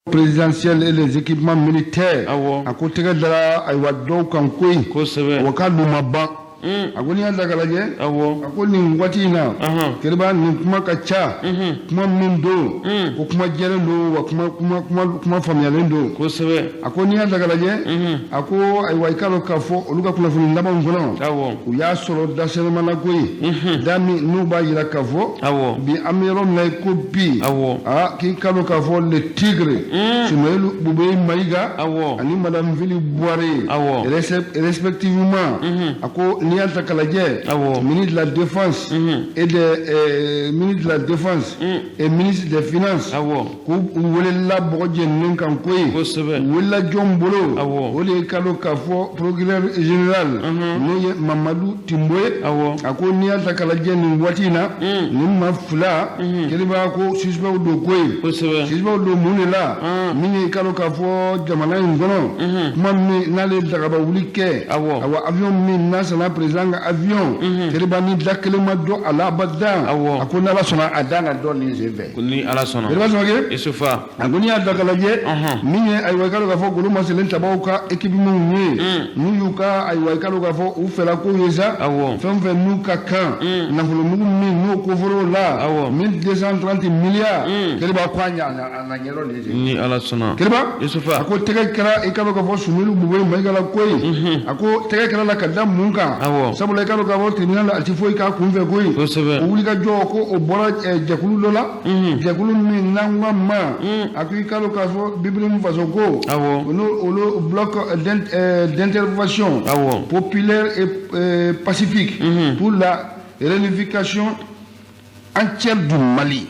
présidentielle et les équipements militaires à côté de la Aïwadou Kankoui, Wakadou Maban. Agoni anda kalaje akoni ngwati na kiriba ni kuma kacha kuma mindo ko kuma jelendo wa kuma famiyalendo ko sebe akoni anda kalaje ako ay waykalo kafo oluga kuna funi ndaba ngono u ya soro da selma na koyi dami nuba yira kafo bi amiro na ko bi ki kalo kafo le tigre sumelu bube maiga ani madame Vili Boire respectivement ako ministre de la Défense et ministre de la Défense et ministre des Finances ko wole la boje nenkan koy wala jombolo wole kalo kafo procureur général no Mamadou Timboye ako ni alta kalaje ni watina ni mafula keliba ko suspect do koy suspect do munela mini kalo kafo jamana ngono mammi nale dagaba wulike awa avion min nasala président avion kelibani dakelema do ala badda akona la sona adana do ni jeve kuni ala sona ke isufa agoni adakalaje minye ay wakalo ka fo gulu maselen tabauka ekibi munye nuyuka ay wakalo ka fo ufela ko yeza femve nuka kan na fulu mugu min no ko foro la 1230 milliards keliba kwanya na nyelo ni ala sona keliba isufa ako tege kala ikalo ka fo sumulu buwe maigala koyi ako tege kala la kadam munka sabula kalo ka voti ni la altifoi ka kunve koyi uli ka joko o bora jakulu lola jakulu ni nangwa ma akui kalo ka fo biblim fasoko ono bloc d'intervention populaire et pacifique pour la réunification entière du Mali.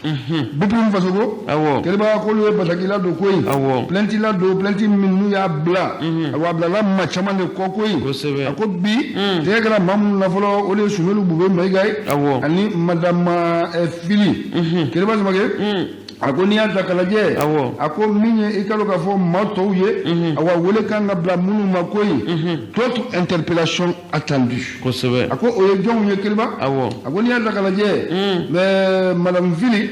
Biblim fasoko keleba ko le batakila do koyi plenty la do plenty minu ya bla awa bla la machama ne ko koyi ako bi tegra mamu na folo ole sumelu bube maigay ani madame Fili keleba zamake ako ni anta kalaje ako minye ikalo ka fo matoye awa wole kanga bla munu makoyi toute interpellation attendue ako oye jong ye kelba ako ni anta kalaje mais madame Vili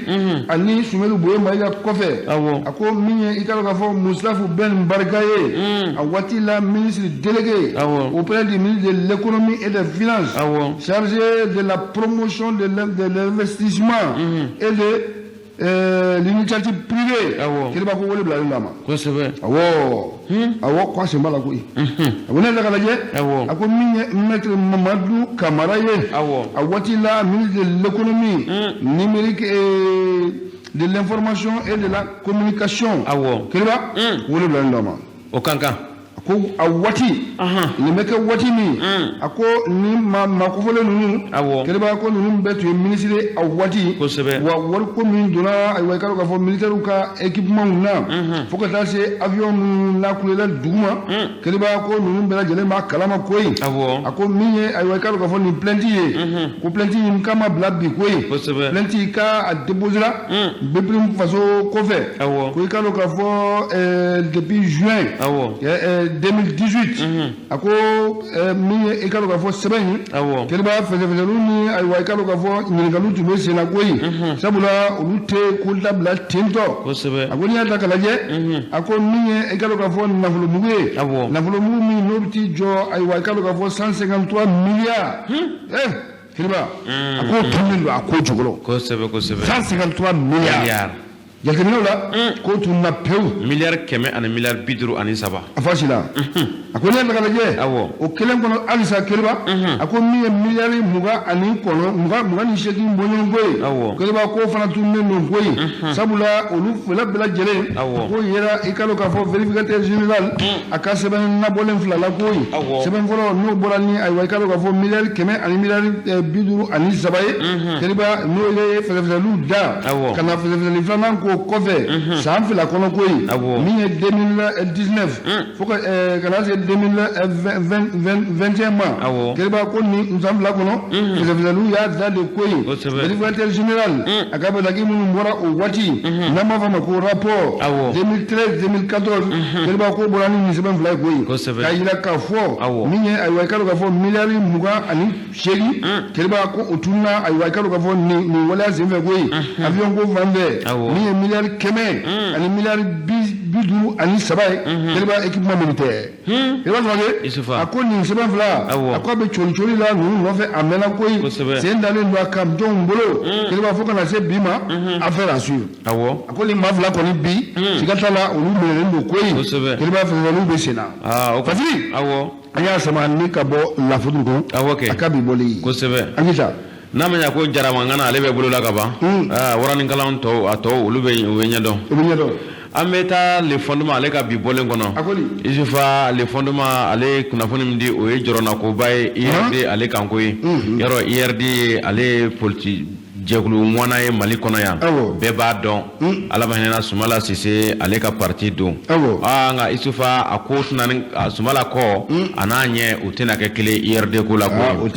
ani sumelu boye maiga kofe ako minye ikalo ka fo Moustapha Ben Bargaye awati la ministre délégué auprès du ministre de l'économie et des finances chargé de la promotion de l'investissement et de l'initiative privée kiliba ko wole bla ndama ko sebe awo kwa sembala ko abone la kalaje ako minye maître Mamadou Camara ye awati la ministre de l'économie numérique et de l'information et de la communication kiliba wole bla ndama o kankan ko awati ni meke wati ni ako ni ma ko fole nunu keba ko nunu betu ministre awati wa wor ko min dona ay way kala ko militaire ka équipement na foko ta se avion na kulela duma keba ko nunu bela jele ma kalama koyi ako minye ay way kala ko ni plantier ko plantier ni kama blabbi koyi plantier ka a déposer la beplim faso ko fe ko kala ko fo depuis juin 2018 ako mi ikalo ka fo seben kelba feze ni ay wa ikalo ka fo ni galu tu mese na koyi sabula ulute kulta bla tinto ako ni ata kalaje ako mi ikalo ka fo na fulu muge na fulu mu mi nobti jo ay wa ikalo ka fo 153 milliards kelba ako tumindo ako jogolo ko sebe 153 milliards yakino la ko tunna pew milliard keme ana milliard bidru ani saba afashila ako ne kalaje o kelen kono alisa kelba ako mi milliard muga ani kono muga ni sheki mbonyo ngoy kelba ko fana tunne no ngoy sabula olu fela bela jele ko yera ikalo ka fo vérificateur général aka seben na bolen fla la koy seben folo no bolani ay way kalo ka fo milliard keme ani milliard bidru ani saba kelba no ile fela lu da kana fela fana ko kofe ça fait la kono koyi mi 2019 faut que kana c'est 2021 mois kelba ko ni nous avons la kono fela lu ya da de koyi vérificateur général akaba lagi mun mbora o wati nama fama ko rapport 2013 2014 kelba ko bolani ni seben fly koyi kayila ka fo mi ay way kalo ka fo milliard muga ani shegi kelba ko otuna ay way kalo ka fo ni wala zembe koyi avion ko vande mi milliard keme ani milliard bidu ani sabai kiriba équipement militaire kiriba Isufa ako ni seben fla ako be choncholi la nu no fe amena koy c'est ndale ndo akam don bolo kiriba foka na se bima affaire à suivre ako ni mafla ko ni bi sikatala olu mere ndo koy kiriba fe olu be sena fazili anya sama ni ka bo la fudu ko akabi boli ko sebe akita namanya ko jarama ngana ale be bolo la kaba warani kalan to ato olu be nyado ameta le fondement ale ka bi bolen kono isufa le fondement ale kunafoni mdi o e jorona ko bay IRD ale kanko yaro IRD ale politique jeglu mwana ye Mali kono ya beba don ala bahina Sumala Sise ale ka parti don nga isufa akotuna Sumala ko ananye utena ke kile IRD ko la ko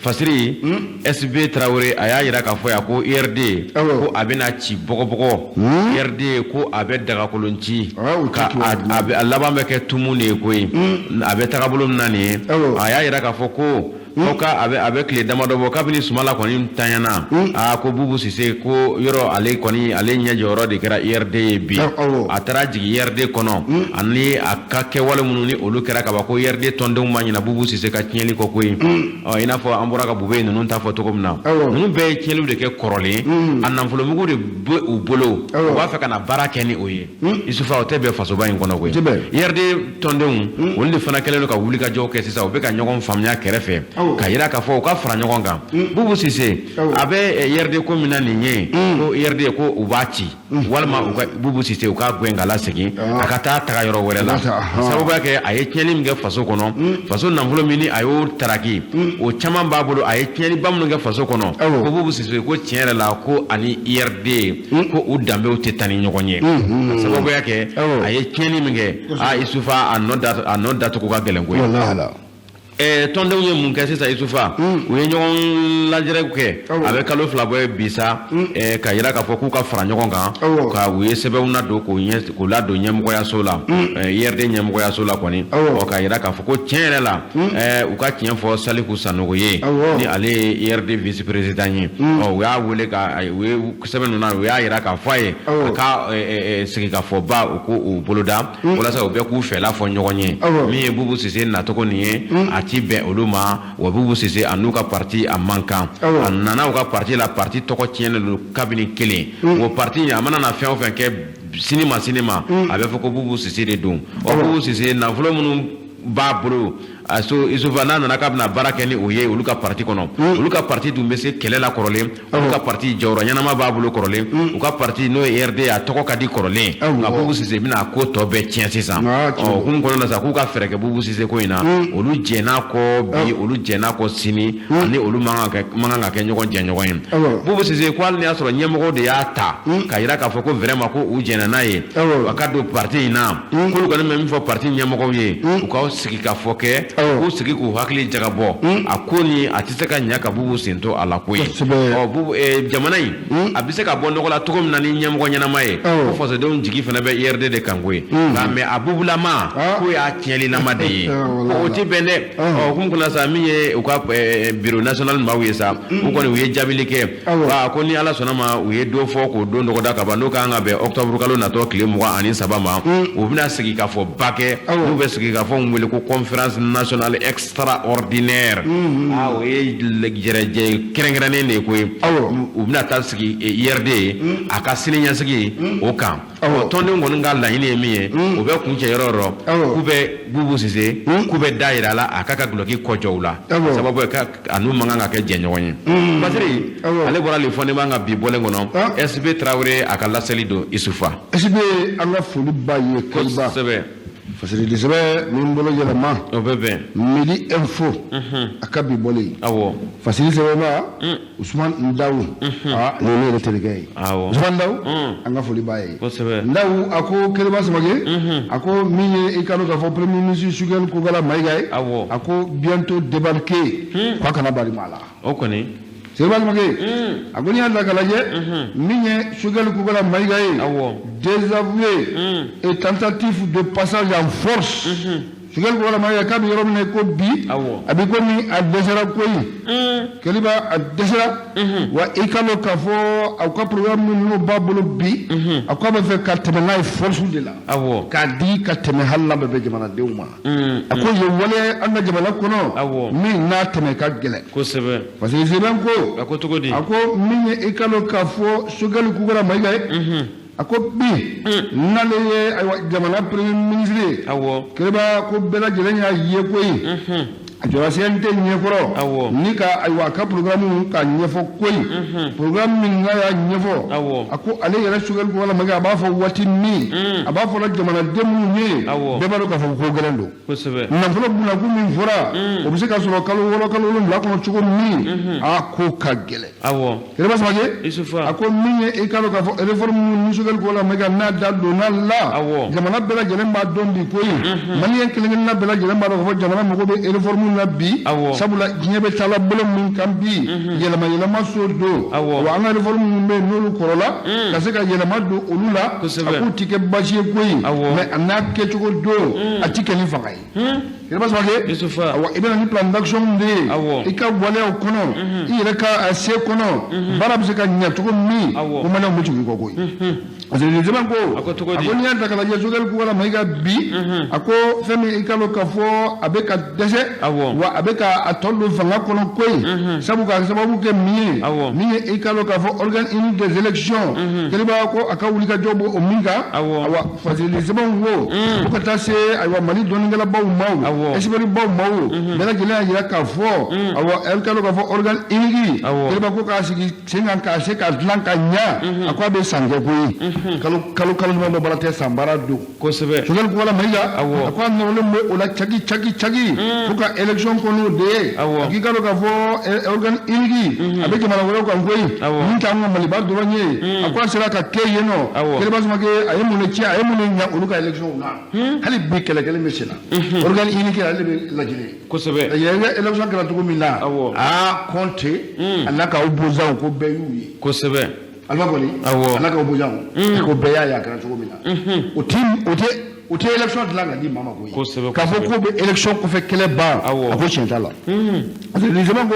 fasiri SB Traoré aya yira ka fo ya ko IRD ko abena ci bogo IRD ko abe daga kolonci ka abe alaba meke tumune ko abe tagabulum nani aya yira ka fo ko Oka avec les damadobo kabini Sumala koni tanyana ko Bubu Sise ko yoro ale koni ale nya joro de kera IRD bi atara jigi IRD kono ani akake wala mununi olu kera ka ko IRD tonde manyina Bubu Sise ka tieli ko koy ina fo ambura ka bube nunu ta fo to komna nunu be tielu de ke korole anam folo mugo de bolo wa fa kana baraka ni oye isufa otebe faso ba in kono koy IRD tonde wonde fana kelelo ka wuli ka joke sisa o be ka nyogon famnya kerefe kayira ka fo ka fara ɲɔgɔn kan Bubu Sise abe IRD ko mina ninye ko IRD ko ubaci walma Bubu Sise ka gwenga la segi akata taga yoro wɛrɛ la sababu ke aye tiɲɛli min kɛ faso kɔnɔ faso nafolo mini ayo taraki o caman b'a bolo aye tiɲɛli ba minnu kɛ faso kɔnɔ ko Bubu Sise ko tiɲɛ yɛrɛ la ko ani IRD ko u danbew tɛ taa ni ɲɔgɔn ye sababu ke aye tiɲɛli min kɛ Isufa a nɔ datugu ka gɛlɛn koyi tondenw ye mun kɛ sisan Isufa u ye ɲɔgɔn lajɛrɛ kɛ a bɛ kalo 2 bɔ bisa ka yira k'a fɔ k'u ka fara ɲɔgɔn kan ka u ye sɛbɛnw ladon k'u ladon ɲɛmɔgɔyaso la IRD ɲɛmɔgɔyaso la kɔni ka yira k'a fɔ ko tiɲɛ yɛrɛ la u ka tiɲɛ fɔ Saliku Sanogo ye ni ale ye IRD vice président ye u y'a wele ka u ye sɛbɛn ninnu na u y'a yira k'a fɔ a ye ka sigikafɔba u k'u boloda walasa u bɛɛ k'u fɛla fɔ ɲɔgɔn ye min ye Bubu Sise nacogo nin ye ti bɛn olu ma wa Bubu Sise a n'u ka parti a man kan a nana u ka parti la parti tɔgɔ tiɲɛlen don kabini kelen o parti a mana na fɛn o fɛn kɛ sini ma a bɛ fɔ ko Bubu Sise de don Bubu Sise nafolo minnu b'a bolo Isufa n'a nana k'a bɛna baara kɛ ni o ye olu ka parti kɔnɔ olu ka parti dun bɛ se kɛlɛ la kɔrɔlen olu ka parti jɔyɔrɔ ɲɛnama b'a bolo kɔrɔlen u ka parti n'o ye IRD a tɔgɔ ka di kɔrɔlen nka Bubu Sise bɛna ko tɔ bɛɛ tiɲɛ sisan kun kɔnɔ na sa k'u ka fɛɛrɛ kɛ Bubu Sise ko in na olu jɛn'a kɔ bi olu jɛn'a kɔ sini ani olu man kan ka kɛ ɲɔgɔn jɛ ɲɔgɔn ye Bubu Sise ko hali n'i y'a sɔrɔ ɲɛmɔgɔw de y'a ta ka yira k'a fɔ ko vraiment ko u jɛnna n'a ye a ka don parti in na k'olu kɔni bɛ min fɔ parti ɲɛmɔgɔw ye u k'aw sigi ka fɔ kɛ k'u sigi k'u hakili jagabɔ a ko ni a tɛ se ka ɲɛ ka Bubu sento a la ko ye jamana in a bɛ se ka bɔ nɔgɔ la cogo min na ni ɲɛmɔgɔ ɲɛnama ye ko fasodenw jigi fana bɛ IRD de kan ko ye nka mais a Bubulama ko y'a tiɲɛlilama de ye o tɛ bɛn dɛ kun kunna sa min ye u ka bureau national maaw ye sa u kɔni u ye jaabili kɛ ko ni Ala sɔnna ma u ye dɔ fɔ k'o don dɔgɔda ka ban n'o kan ka bɛn octobre kalo natɔ tile 23 ma u bɛna sigi ka fɔ ba kɛ n'u bɛ sigi ka fɔ n wele ko conférence nationale extraordinaire o ye jɛrɛjɛ kɛrɛnkɛrɛnnen de ye koyi u bɛna taa sigi IRD a ka sini ɲɛsigi o kan tɔndenw kɔni ka laɲini ye min ye u bɛ kuncɛ yɔrɔ yɔrɔ k'u bɛ Bubu Sise k'u bɛ da yira a la a ka duloki kɔjɔ u la sababu ye a n'u man kan ka kɛ jɛɲɔgɔn ye Basiri ale bɔra le fɔ ne b'an ka bi bɔlen kɔnɔ SB Traoré a ka laseli don Isufa SB an ka foli ba ye kosɛbɛ Fasiri sɛbɛ min bolo yɛlɛma o bɛ bɛn Midi Info a ka bi bɔlen Fasiri sɛbɛ ba Usman Ndaw ni ne yɛrɛ terikɛ ye Usman Ndaw an ka foli ba ye Ndaw a ko Keriba Samake a ko min ye i ka dɔn k'a fɔ Premier ministre Sugɛli Kokala Mayiga ye a ko bientôt débarqué k'a kana bari maa la o kɔni Sɛbɛn Samake a ko n'i y'a ta k'a lajɛ min ye Sugɛli Kokala Mayiga ye désavoué et tentative de passage en force Sugɛli Kokala Mayiga k'a bɛ yɔrɔ min na ko bi a bɛ komi a dɛsɛra koyi keliba a dɛsɛra wa i ka dɔn k'a fɔ aw ka programme minnu b'a bolo bi a ko a bɛ fɛ ka tɛmɛ n'a ye force de la k'a di ka tɛmɛ hali n'a bɛ bɛn jamanadenw ma a ko ye wale an ka jamana kɔnɔ min n'a tɛmɛ ka gɛlɛn kosɛbɛ parce que sɛbɛn ko a ko cogo di a ko min ye i ka dɔn k'a fɔ Choguel Koukara Mayiga ye a ko bi n'ale ye jamana premier ministre ye keliba ko bɛɛ lajɛlen y'a ye koyi a jɔra CNT ɲɛkɔrɔ ni ka a ka programme ka ɲɛfɔ koyi programme min n'a y'a ɲɛfɔ a ko ale yɛrɛ Choguel Koukara Mayiga a b'a fɔ waati min a b'a fɔ jamanaden minnu ye bɛɛ b'a dɔn k'a fɔ ko gɛlɛn don nafolo bunakun min fɔra o bɛ se ka sɔrɔ kalo 6 kalo 7 kɔnɔ cogo min a ko ka gɛlɛn keliba Samake a ko min ye i ka dɔn k'a fɔ réforme ni Choguel Koukara Mayiga n'a da donna la jamana bɛɛ lajɛlen b'a dɔn bi koyi maliyɛn kelen-kelenna bɛɛ lajɛlen b'a dɔn k'a fɔ jamana mago bɛ réforme na bi sabula diɲɛ bɛ taala bolo min kan bi yɛlɛma so don wa an ka réforme minnu bɛ yen n'olu kɔrɔla ka se ka yɛlɛma don olu la a k'u ti kɛ basi ye koyi mais a n'a kɛcogo don a ti kɛ ni fanga ye keliba Samake i bɛna ni plan d'action de ye i ka waleyaw kɔnɔ i yɛrɛ ka se kɔnɔ baara bɛ se ka ɲɛ cogo min ko maliyɛnw bɛ tugu i kɔ koyi parce que sɛbɛn ko a ko n'i y'a ta k'a lajɛ Choguel Koukara Mayiga bi a ko fɛn min i ka dɔn k'a fɔ a bɛ ka dɛsɛ wa a bɛ ka tɔ don fanga kɔnɔ koyi sabu k'a sababu kɛ min ye min ye i ka dɔn k'a fɔ organe unique des élections keliba ko a ka wulikajɔ bɔ o min kan parce que sɛbɛnw ko ka taa se Mali dɔnnikɛlabaw ma expert baw ma bɛɛ lajɛlen y'a jira k'a fɔ i ka dɔn k'a fɔ organe unique keliba ko k'a sigi sen kan k'a se ka dilan ka ɲa a ko a bɛ san kɛ koyi kalo ɲuman dɔ baara tɛ san baara don kosɛbɛ Choguel Koukara Mayiga a ko a nɔrɔlen bɛ o la cagi fo ka élection kɔnɔ de ye a k'i ka dɔn k'a fɔ organe unique a bɛ jamana wɛrɛw kan koyi min t'an ka Maliba dɔrɔn ye a ko a sera ka kɛ yen nɔ keliba Samake a ye mun de tiɲɛ a ye mun de ɲɛ olu ka élection na hali bi kɛlɛ kelen bɛ sen na organe unique ale bɛ lajɛlen kosɛbɛ yɛrɛ élection kɛra cogo min na Conté a n'a ka opposant ko bɛɛ y'u ye kosɛbɛ alba kɔni a n'a ka opposant ko bɛɛ y'a ye a kɛra cogo min na o tɛ élection dilan ka di maa ma koyi k'a fɔ k'o bɛ élection kɔfɛ kɛlɛ ban a ko tiɲɛ t'a la parce que sɛbɛn ko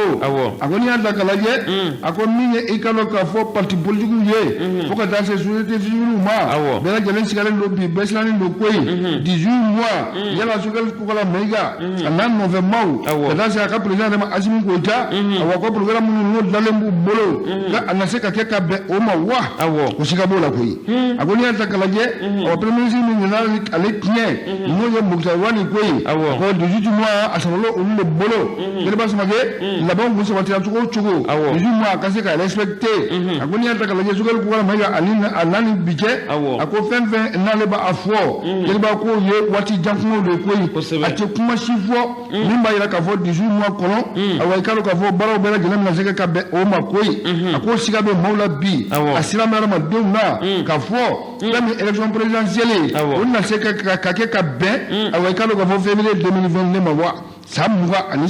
a ko n'i y'a ta k'a lajɛ a ko min ye i ka dɔn k'a fɔ parti politique ye fo ka taa se société civile ma bɛɛ lajɛlen sigalen don bi bɛɛ silannen don koyi 18 mois yala Choguel Koukara Mayiga a n'a nɔfɛmaw ka taa se a ka président yɛrɛ ma Assimi Goïta ko programme minnu n'o dilanlen b'u bolo a na se ka kɛ ka bɛn o ma wa o siga b'o la koyi a ko n'i y'a ta k'a lajɛ premier ministre min nana ale tiɲɛ n'o ye Muktar Wani koyi ko 18 mois a sɔrɔla olu de bolo keliba Samake labanw kun sabatira cogo o cogo 18 mois a ka se ka respecté a ko n'i y'a ta k'a lajɛ Choguel Koukara Mayiga a n'a ni bi cɛ a ko fɛn fɛn n'ale b'a fɔ keliba k'o ye waati jan kumaw de koyi a tɛ kuma si fɔ min b'a jira k'a fɔ 18 mois kɔnɔ i ka dɔn k'a fɔ baaraw bɛɛ lajɛlen bɛna se ka bɛn o ma koyi a ko siga bɛ maaw la bi a sira bɛ adamadenw na k'a fɔ fɛn min élection présidentielle o na se ka kɛ ka bɛn i ka dɔn k'a fɔ février 2022 ma wa san 20 ani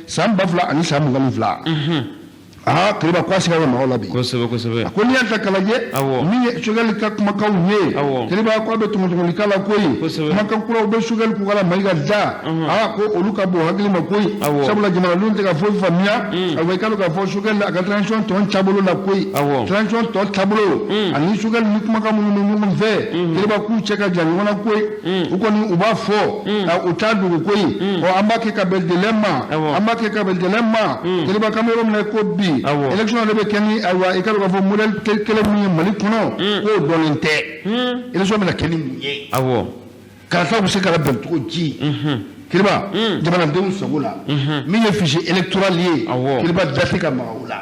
san 2022 keliba ko a siga bɛ mɔgɔw la bi kosɛbɛ a ko n'i y'a ta k'a lajɛ min ye Choguel ka kumakanw ye keliba ko a bɛ tɔmɔtɔmɔli k'a la koyi kumakan kuraw bɛ Choguel Koukara Mayiga da ko olu ka bon hakili ma koyi sabula jamanadenw tɛ ka foyi faamuya i ka dɔn k'a fɔ Choguel a ka transition tɔ taabolo la koyi transition tɔ taabolo ani Choguel ni kumakan minnu bɛ ɲɔgɔn fɛ keliba k'u cɛ ka jan ɲɔgɔn na koyi u kɔni u b'a fɔ u t'a dogo koyi an b'a kɛ ka bɛn délai ma keliba kan bɛ yɔrɔ min na ko bi élection de bɛ kɛ ni i ka dɔn k'a fɔ modèle kelen min ye Mali kɔnɔ k'o dɔnnen tɛ élection bɛna kɛ ni mun ye karataw bɛ se ka bɛn cogo ji keliba jamanadenw sago la min ye fichier électoral ye keliba da tɛ ka maga o la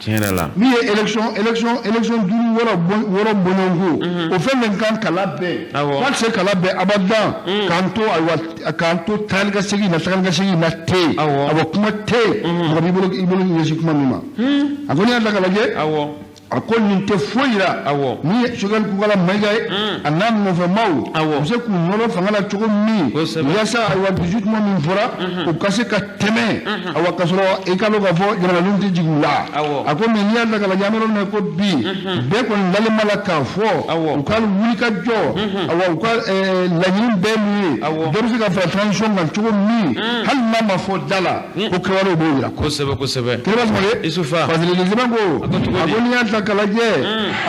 tiɲɛ yɛrɛ la min ye élection duuru wɔɔrɔ bɔɲɔgɔnko o fɛn min kan ka labɛn n'a tɛ se ka labɛn abadan k'an to tagali ka segin na ten kuma tɛ mɔgɔ b'i bolo ɲɛsin kuma min ma a ko n'i y'a ta k'a lajɛ a ko nin tɛ foyi la ni ye Choguel Kokala Mayiga ye a n'a nɔfɛmaw u se k'u nɔrɔ fanga la cogo min yaasa ayiwa 18 mois min fɔra u ka se ka tɛmɛ ayiwa ka sɔrɔ i ka dɔn k'a fɔ jamanadenw tɛ jigin u la a ko mais n'i y'a ta k'a lajɛ an bɛ yɔrɔ min na ko bi bɛɛ kɔni dalen b'a la k'a fɔ u ka wuli ka jɔ ayiwa u ka laɲini bɛɛ min ye dɔ bɛ se ka fara transition kan cogo min hali n'a ma fɔ da la ko kɛwalew b'o yira kosɛbɛ kɛlɛba Sumakɛ Isufa parce que le président ko a ko n'i y'a ta k'a lajɛ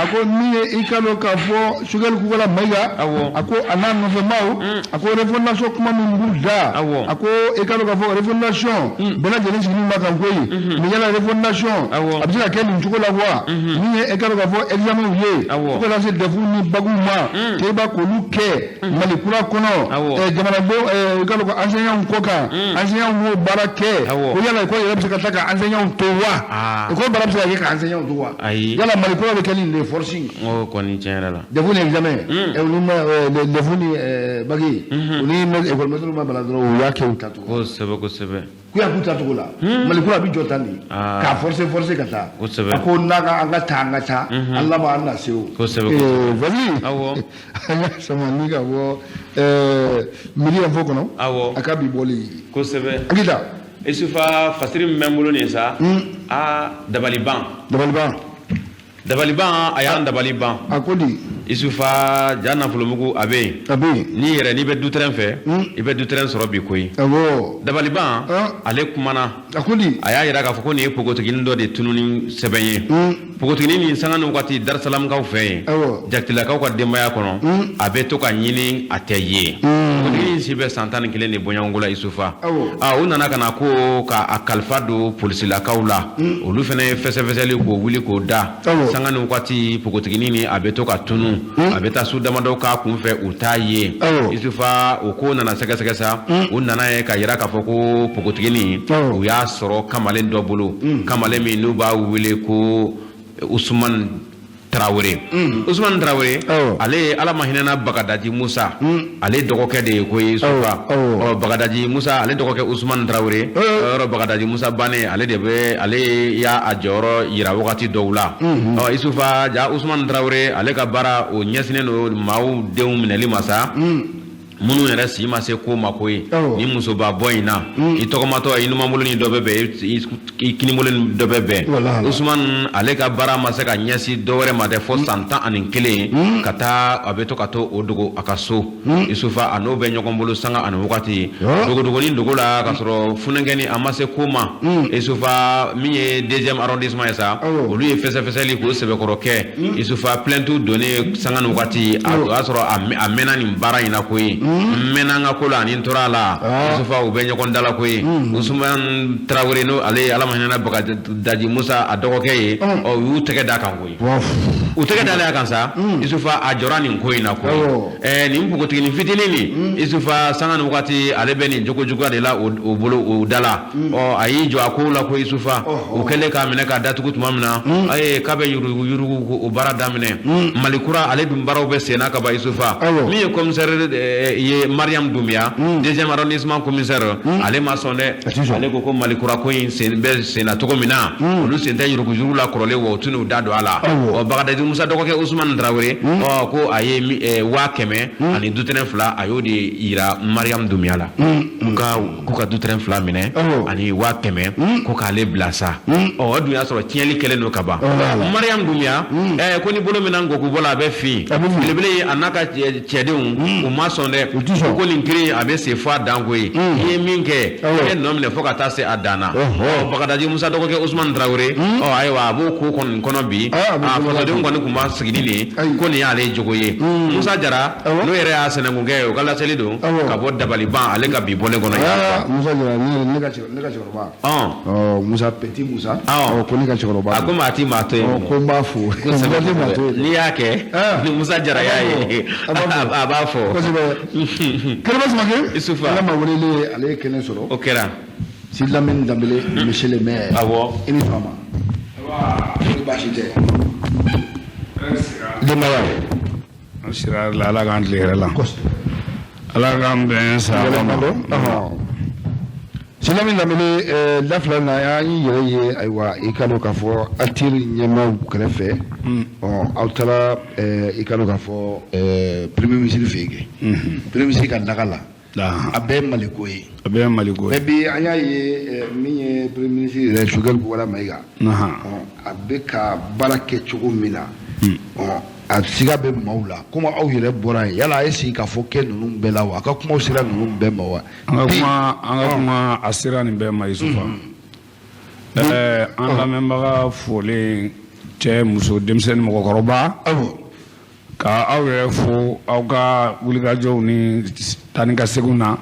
a ko min ye i ka dɔn k'a fɔ Choguel Kokala Mayiga a ko a n'a nɔfɛmaw a ko refondation kuma min b'u da a ko i ka dɔn k'a fɔ refondation bɛɛ lajɛlen sigilen b'a kan koyi mais yala refondation a bɛ se ka kɛ nin cogo la wa min ye i ka dɔn k'a fɔ examen ye fo ka taa se DEF ni BAC ma k'e b'a k'olu kɛ Mali kura kɔnɔ jamanadenw i ka dɔn ko enseignants kɔ kan enseignants b'o baara kɛ ko yala école yɛrɛ bɛ se ka taa ka enseignants to wa école baara bɛ se ka kɛ ka enseignants to wa yala Mali kura bɛ kɛ ni de forcing kɔni tiɲɛ yɛrɛ la DEF ni examen olu ma DEF ni BAC u ni école maître ma bala dɔrɔn u y'a kɛ u tacogo kosɛbɛ ku y'a k'u tacogo la Mali kura bɛ jɔ tan de k'a forcer ka taa a ko n'a ka an ka taa an laban an na se o vas-y an ka sama ni ka bɔ mairie info kɔnɔ a ka bi bɔli kosɛbɛ Akita Isufa fasiri min bɛ n bolo nin ye sa dabaliban a y'an dabali ban a ko di Isufa ja nafolomugu a bɛ yen n'i yɛrɛ n'i bɛ dutɛrɛn fɛ i bɛ dutɛrɛn sɔrɔ bi koyi dabaliban ale kumana a ko di a y'a yira k'a fɔ ko nin ye pogotiginin dɔ de tunu ni sɛbɛn ye pogotiginin nin sanga ni waati Darusalamkaw fɛ yen Jakitilakaw ka denbaya kɔnɔ a bɛ to ka ɲini a tɛ ye pogotiginin si bɛ san 11 de bɔɲɔgɔnko la Isufa u nana ka na ko k'a kalifa don polisilakaw la olu fana ye fɛsɛfɛsɛli k'o wuli k'o da sanga ni waati pogotiginin ni a bɛ to ka tunu a bɛ taa su damadɔ k'a kun fɛ u t'a ye Isufa o ko nana sɛgɛsɛgɛ sa u nana ye ka yira k'a fɔ ko pogotiginin u y'a sɔrɔ kamalen dɔ bolo kamalen min n'u b'a wele ko Usman Traoré ale ye Ala ma hinɛna Bagadaji Musa ale dɔgɔkɛ de ye ko ye Isufa Bagadaji Musa ale dɔgɔkɛ Usman Traoré Bagadaji Musa bannen ale y'a jɔyɔrɔ yira wagati dɔw la Isufa ja Usman Traoré ale ka baara o ɲɛsinnen don maaw denw minɛli ma sa minnu yɛrɛ si ma se ko ma ko ye ni musoba bɔ in na i tɔgɔmatɔ i numanbolo ni dɔ bɛ bɛn i kinibolo ni dɔ bɛ bɛn Usman ale ka baara ma se ka ɲɛsin dɔ wɛrɛ ma dɛ fo san 11 ka taa a bɛ to ka to o dogo a ka so Isufa a n'o bɛ ɲɔgɔn bolo sanga ani wagati dogodogonin dogo la ka sɔrɔ funankɛni a ma se ko ma Isufa min ye 2e arrondissement ye sa olu ye fɛsɛfɛsɛli k'o sɛbɛkɔrɔ kɛ Isufa plainte donnen sanga ni wagati a y'a sɔrɔ a mɛnna nin baara in na ko ye mɛnna an ka ko la ani n tora a la Isufa u bɛ ɲɔgɔn dala ko ye Usman Traoré n'o ale ye Ala ma hinɛna Bagadaji Musa a dɔgɔkɛ ye u y'u tɛgɛ d'a kan koyi u tɛgɛ dalen a kan sa Isufa a jɔra nin ko in na koyi nin npogotiginin fitinin nin Isufa sanga ni wagati ale bɛ nin jogo juguya de la o bolo o da la a y'i jɔ a kow la ko Isufa u kɛlen k'a minɛ k'a datugu tuma min na k'a bɛ yurugu o baara daminɛ Mali kura ale dun baaraw bɛ sen na ka ban Isufa min ye commissaire ye Mariam Doumbia 2e arrondissement commissaire ale ma sɔn dɛ ale ko Mali kura ko in bɛ sen na cogo min na olu sen tɛ yurugu la kɔrɔlen wa u tunu da don a la Bagadaji Musa dɔgɔkɛ Usman Traoré ko a ye 100 ani dutɛrɛn 2 a y'o de yira Mariam Doumbia la k'u ka dutɛrɛn 2 minɛ ani 100 ko k'ale bila sa o dun y'a sɔrɔ tiɲɛli kɛlen don ka ban Mariam Doumbia ko ni bolo min na ngɔku bɔ la a bɛ fin belebele a n'a ka cɛdenw u ma sɔn dɛ ko nin kiiri a bɛ se fɔ a dan ko ye i ye min kɛ i ye nɔ minɛ fo ka taa se a dan na Bagadaji Musa dɔgɔkɛ Usman Traoré ayiwa a b'o ko kɔnɔ bi fasodenw kɔni tun b'a sigini de ko nin y'ale jogo ye Musa Jara n'o yɛrɛ y'a sɛnɛkunkɛ o ka laseli don ka bɔ dabaliban ale ka bi bɔlen kɔnɔ Musa Jara ne ka cɛkɔrɔba Musa Petit Musa ko ne ka cɛkɔrɔba a ko maa ti maa to yen ko n b'a fo n'i y'a kɛ ni Musa Jara y'a ye a b'a fɔ Kɛlɛba Sumakɛ Isufa ala ma welele ale ye kɛnɛ sɔrɔ o kɛra Sidi Lamini Danbele monsieur le maire i ni fama ni baasi tɛ denbaya an sira la Ala k'an tile hɛrɛ la Ala k'an bɛn sa Silami lamini lafla na ya yeye aiwa ikalo ka fo atiri nyema krefe autala ikalo ka fo premier ministre fege premier ministre ka nakala abe malikoyi bebi anya ye minye premier ministre sugal ko wala maiga abe ka barake chugo mina a siga be maula kuma aw yɛrɛ bɔra yala e sigi ka fɔ kɛ ninnu bɛɛ la wa a ka kuma sira ninnu bɛɛ ma wa an ka kuma a sira nin bɛɛ ma Isufa an lamɛnbaga folen cɛ muso denmisɛnnin mɔgɔkɔrɔba ka aw yɛrɛ fo aw ka wulikajɔw ni tani ka seginw na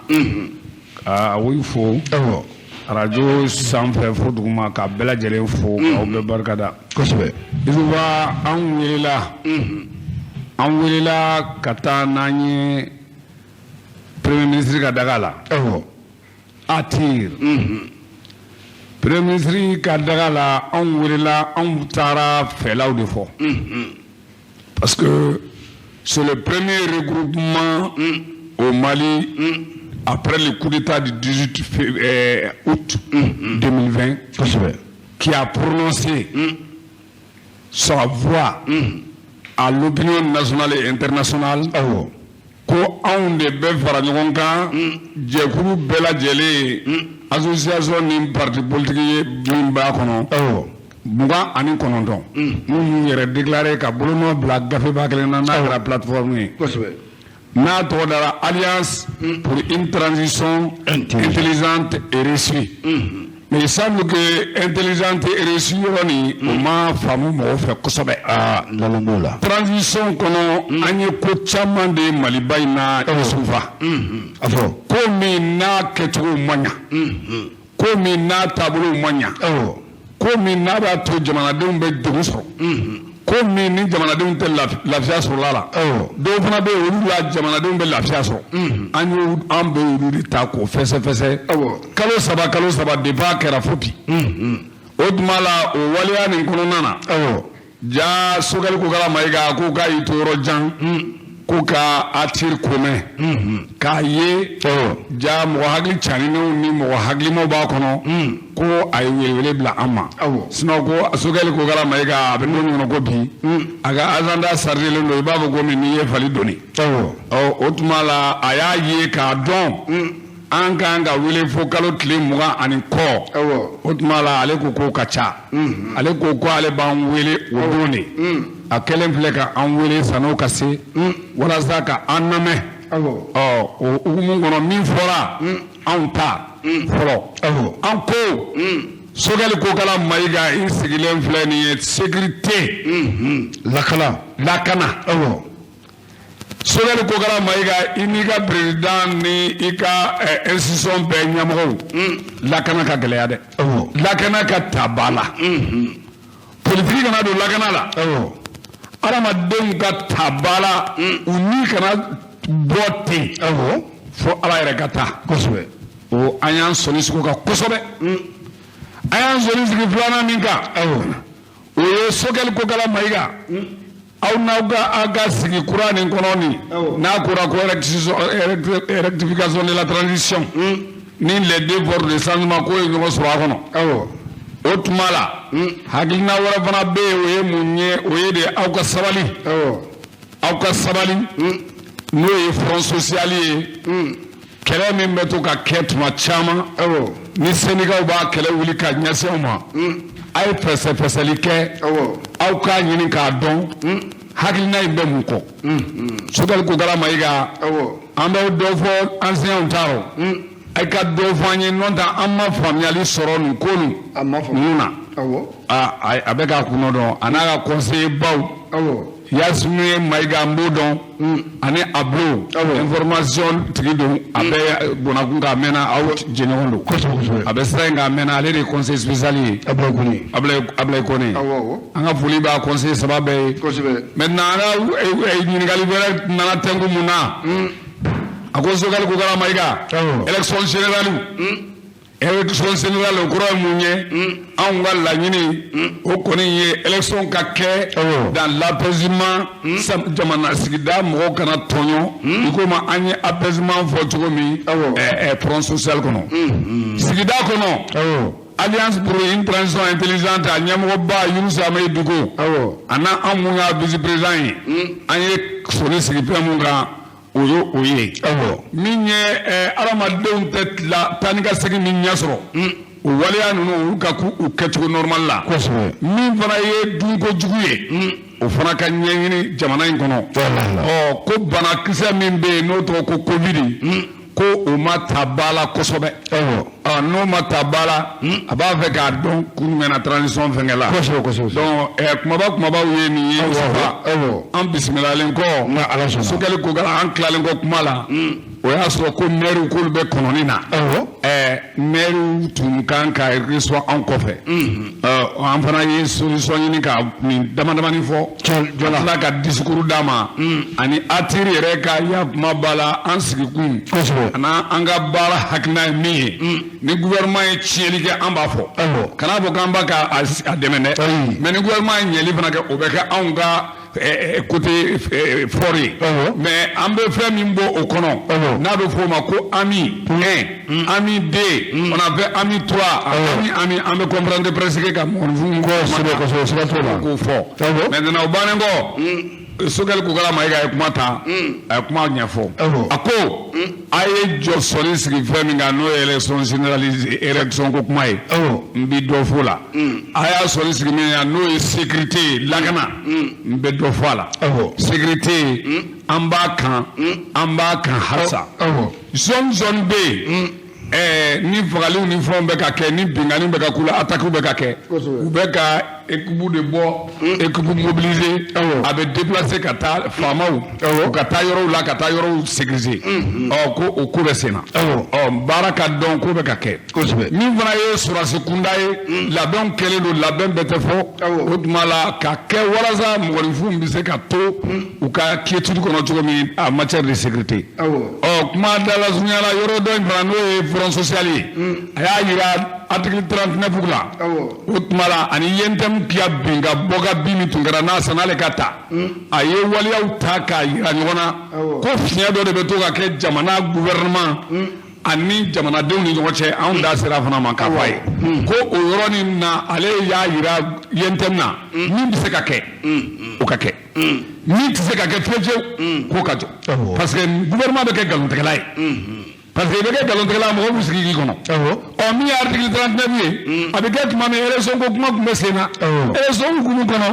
ka aw fo radio sanfɛ fo duguma ka bɛɛ lajɛlen fo aw bɛɛ barikada kosɛbɛ Isufa an welela ka taa n'an ye premier ministre ka daga la Atir premier ministre ka daga la an welela an taara fɛlaw de fɔ parce que c'est le premier regroupement au Mali après le coup d'état du 18 août 2020 qui a prononcé sa voix à l'opinion nationale et internationale ko anw de bɛ fara ɲɔgɔn kan jɛkulu bɛɛ lajɛlen association ni parti politique ye min b'a kɔnɔ 29 n'u yɛrɛ déclaré ka bolonɔ bila gafeba kelen na n'a kɛra plateforme ye n'a tɔgɔ dara Alliance pour une transition intelligente et reçue. Mais il semble que intelligente et reçue ni o ma faamu mɔgɔw fɛ kosɛbɛ. Transition kɔnɔ an ye ko caman de Maliba in na Isufa. Ko min n'a kɛcogo ma ɲa, ko min n'a taabolo ma ɲa, ko min n'a b'a to jamanadenw bɛ degun sɔrɔ. Ko min ni jamanadenw tɛ lafiya sɔrɔ la dɔw fana bɛ olu la jamanadenw bɛ lafiya sɔrɔ an bɛ olu de ta k'o fɛsɛfɛsɛ kalo saba depuis a kɛra fo bi o tuma la o waleya nin kɔnɔna na ja Sogɛli Kokala Mayiga ko k'a y'i to yɔrɔ jan ko ka Atir komɛ k'a ye ja mɔgɔ hakili carinenw ni mɔgɔ hakilimaw b'a kɔnɔ ko a ye welewele bila an ma sinon ko Sogɛli Kokala Mayiga a bɛ n'o ɲɔgɔn ko bi a ka agenda chargélen don i b'a fɔ ko min n'i ye fali doni o tuma la a y'a ye k'a dɔn an kan ka wele fo kalo tile 20 kɔ o tuma la ale ko k'o ka ca ale ko ale b'an wele o don de a kɛlen filɛ ka an wele san'o ka se walasa ka an lamɛn o hukumu kɔnɔ min fɔra anw ta fɔlɔ an ko Sogɛli Kokala Mayiga i sigilen filɛ nin ye sécurité lakana Sogɛli Kokala Mayiga i n'i ka président ni i ka institution bɛɛ ɲɛmɔgɔw lakana ka gɛlɛya dɛ lakana ka ta ba la politique kana don lakana la adamadenw ka ta ba la u ni kana bɔ ten fo Ala yɛrɛ ka taa kosɛbɛ o an y'an sɔnni sigi o kan kosɛbɛ an y'an sɔnni sigi filanan min kan o ye Sogɛli Kokala Mayiga aw n'aw ka sigi kura nin kɔnɔ nin n'a kora ko rectification de la transition ni les deux bords de changement ko ye ɲɔgɔn sɔrɔ a kɔnɔ o tuma la hakilina wɛrɛ fana bɛ yen o ye mun ye o ye de aw ka sabali n'o ye front social ye kɛlɛ min bɛ to ka kɛ tuma caman ni syndicat b'a kɛlɛ wuli ka ɲɛsin aw ma a ye fɛsɛfɛsɛli kɛ aw k'a ɲini k'a dɔn hakilina in bɛ mun kɔ Sogɛli Kokala Mayiga an bɛ dɔ fɔ anciens ta rɔ a ka dɔ fɔ an ye n'o tɛ an ma faamuyali sɔrɔ nin ko ninnu na a bɛ k'a kunna dɔn a n'a ka conseiller baw Yasmin Mayiga an b'o dɔn ani Ablo information tigi don a bɛ Bonakun k'a mɛnna aw jɛɲɔgɔn don a bɛ sira in k'a mɛnna ale de ye conseil spécial ye Ablaye Kone an ka foli b'a conseil saba bɛɛ ye maintenant an ka ɲininkali wɛrɛ nana tɛnku mun na a ko Sogɛli Kokala Mayiga élection générale élection générale o kɔrɔ ye mun ye anw ka laɲini o kɔni ye élection ka kɛ dans l'apaisement jamana sigida mɔgɔw kana tɔɲɔ i komi an ye apaisement fɔ cogo min front social kɔnɔ sigida kɔnɔ Alliance pour une transition intelligente a ɲɛmɔgɔba Yunusa Amadu Duko a n'a an mun y'a vice président ye an ye sɔrɔ sigi fɛn mun kan o ye min ye adamadenw tɛ taa ni ka segin min ɲɛ sɔrɔ o waleya ninnu olu ka k'u kɛcogo normal la min fana ye dunkojugu ye o fana ka ɲɛɲini jamana in kɔnɔ ko banakisɛ min bɛ yen n'o tɔgɔ ko covid ko o ma ta ba la kosɛbɛ n'o ma ta ba la a b'a fɛ k'a dɔn kun jumɛn na transition fɛnkɛ la donc kumabaw ye nin ye an bisimilalen kɔ Sogɛli Kokara an tilalen kɔ kuma la o y'a sɔrɔ ko maire k'olu bɛ kɔnɔni na maire tun kan ka reçoit an kɔfɛ an fana ye solution ɲini ka nin damadamanin fɔ tila ka discours d'a ma ani ATIR yɛrɛ ka yakuma b'a la an sigikun ana an ka baara hakilina ye min ye ni gouvernement ye tiɲɛli kɛ an b'a fɔ kana fɔ k'an b'a ka a dɛmɛ dɛ mais ni gouvernement ye ɲɛli fana kɛ o bɛ kɛ anw ka côté fort ye mais an bɛ fɛn min bɔ o kɔnɔ n'a bɛ fɔ o ma ko AMI 1 AMI 2 on a fait AMI 3 AMI an bɛ comprendre presque ka mɔgɔninfin k'o fɔ maintenant o bannen kɔ Sogɛli Kokara Mayiga ye kuma ta a ye kuma ɲɛfɔ a ko a ye jɔ sɔnni sigi fɛn min kan n'o ye élection généralisée élection ko kuma ye n bi dɔ fɔ la a y'a sɔnni sigi min kan n'o ye sécurité lakana n bɛ dɔ fɔ a la sécurité an b'a kan halisa zone bɛ yen ni fagaliw ni fɛnw bɛ ka kɛ ni binkanni bɛ ka k'u la attaque bɛ ka kɛ u bɛ ka équipe de bɔ équipe mobilisée a bɛ déplacer ka taa faamaw ka taa yɔrɔw la ka taa yɔrɔw sécuriser ko o ko bɛ sen na baara ka dɔn ko bɛ ka kɛ min fana ye sɔrɔdasi kunda ye labɛnw kɛlen don labɛn bɛɛ tɛ fɔ o tuma la ka kɛ walasa mɔgɔninfinw bɛ se ka to u ka quiétude kɔnɔ cogo min en matière de sécurité kuma dalasurunya la yɔrɔ dɔ in fana n'o ye front social ye a y'a yira article 39 la o tuma la ani yentem kia bin ka bɔ ka bin min tun kɛra n'a san'ale ka ta a ye waliyaw ta k'a yira ɲɔgɔn na ko fiɲɛ dɔ de bɛ to ka kɛ jamana gouvernement ani jamanadenw ni ɲɔgɔn cɛ anw da sera fana ma k'a fɔ a ye ko o yɔrɔnin na ale y'a yira yentem na min bɛ se ka kɛ o ka kɛ min tɛ se ka kɛ fiyewu k'o ka jɔ parce que gouvernement bɛ kɛ nkalontigɛla ye parce que i bɛ kɛ nkalontigɛla mɔgɔw b'u sigi k'i kɔnɔ min ye article 39 ye a bɛ kɛ tuma min élection ko kuma tun bɛ sen na élection hukumu kɔnɔ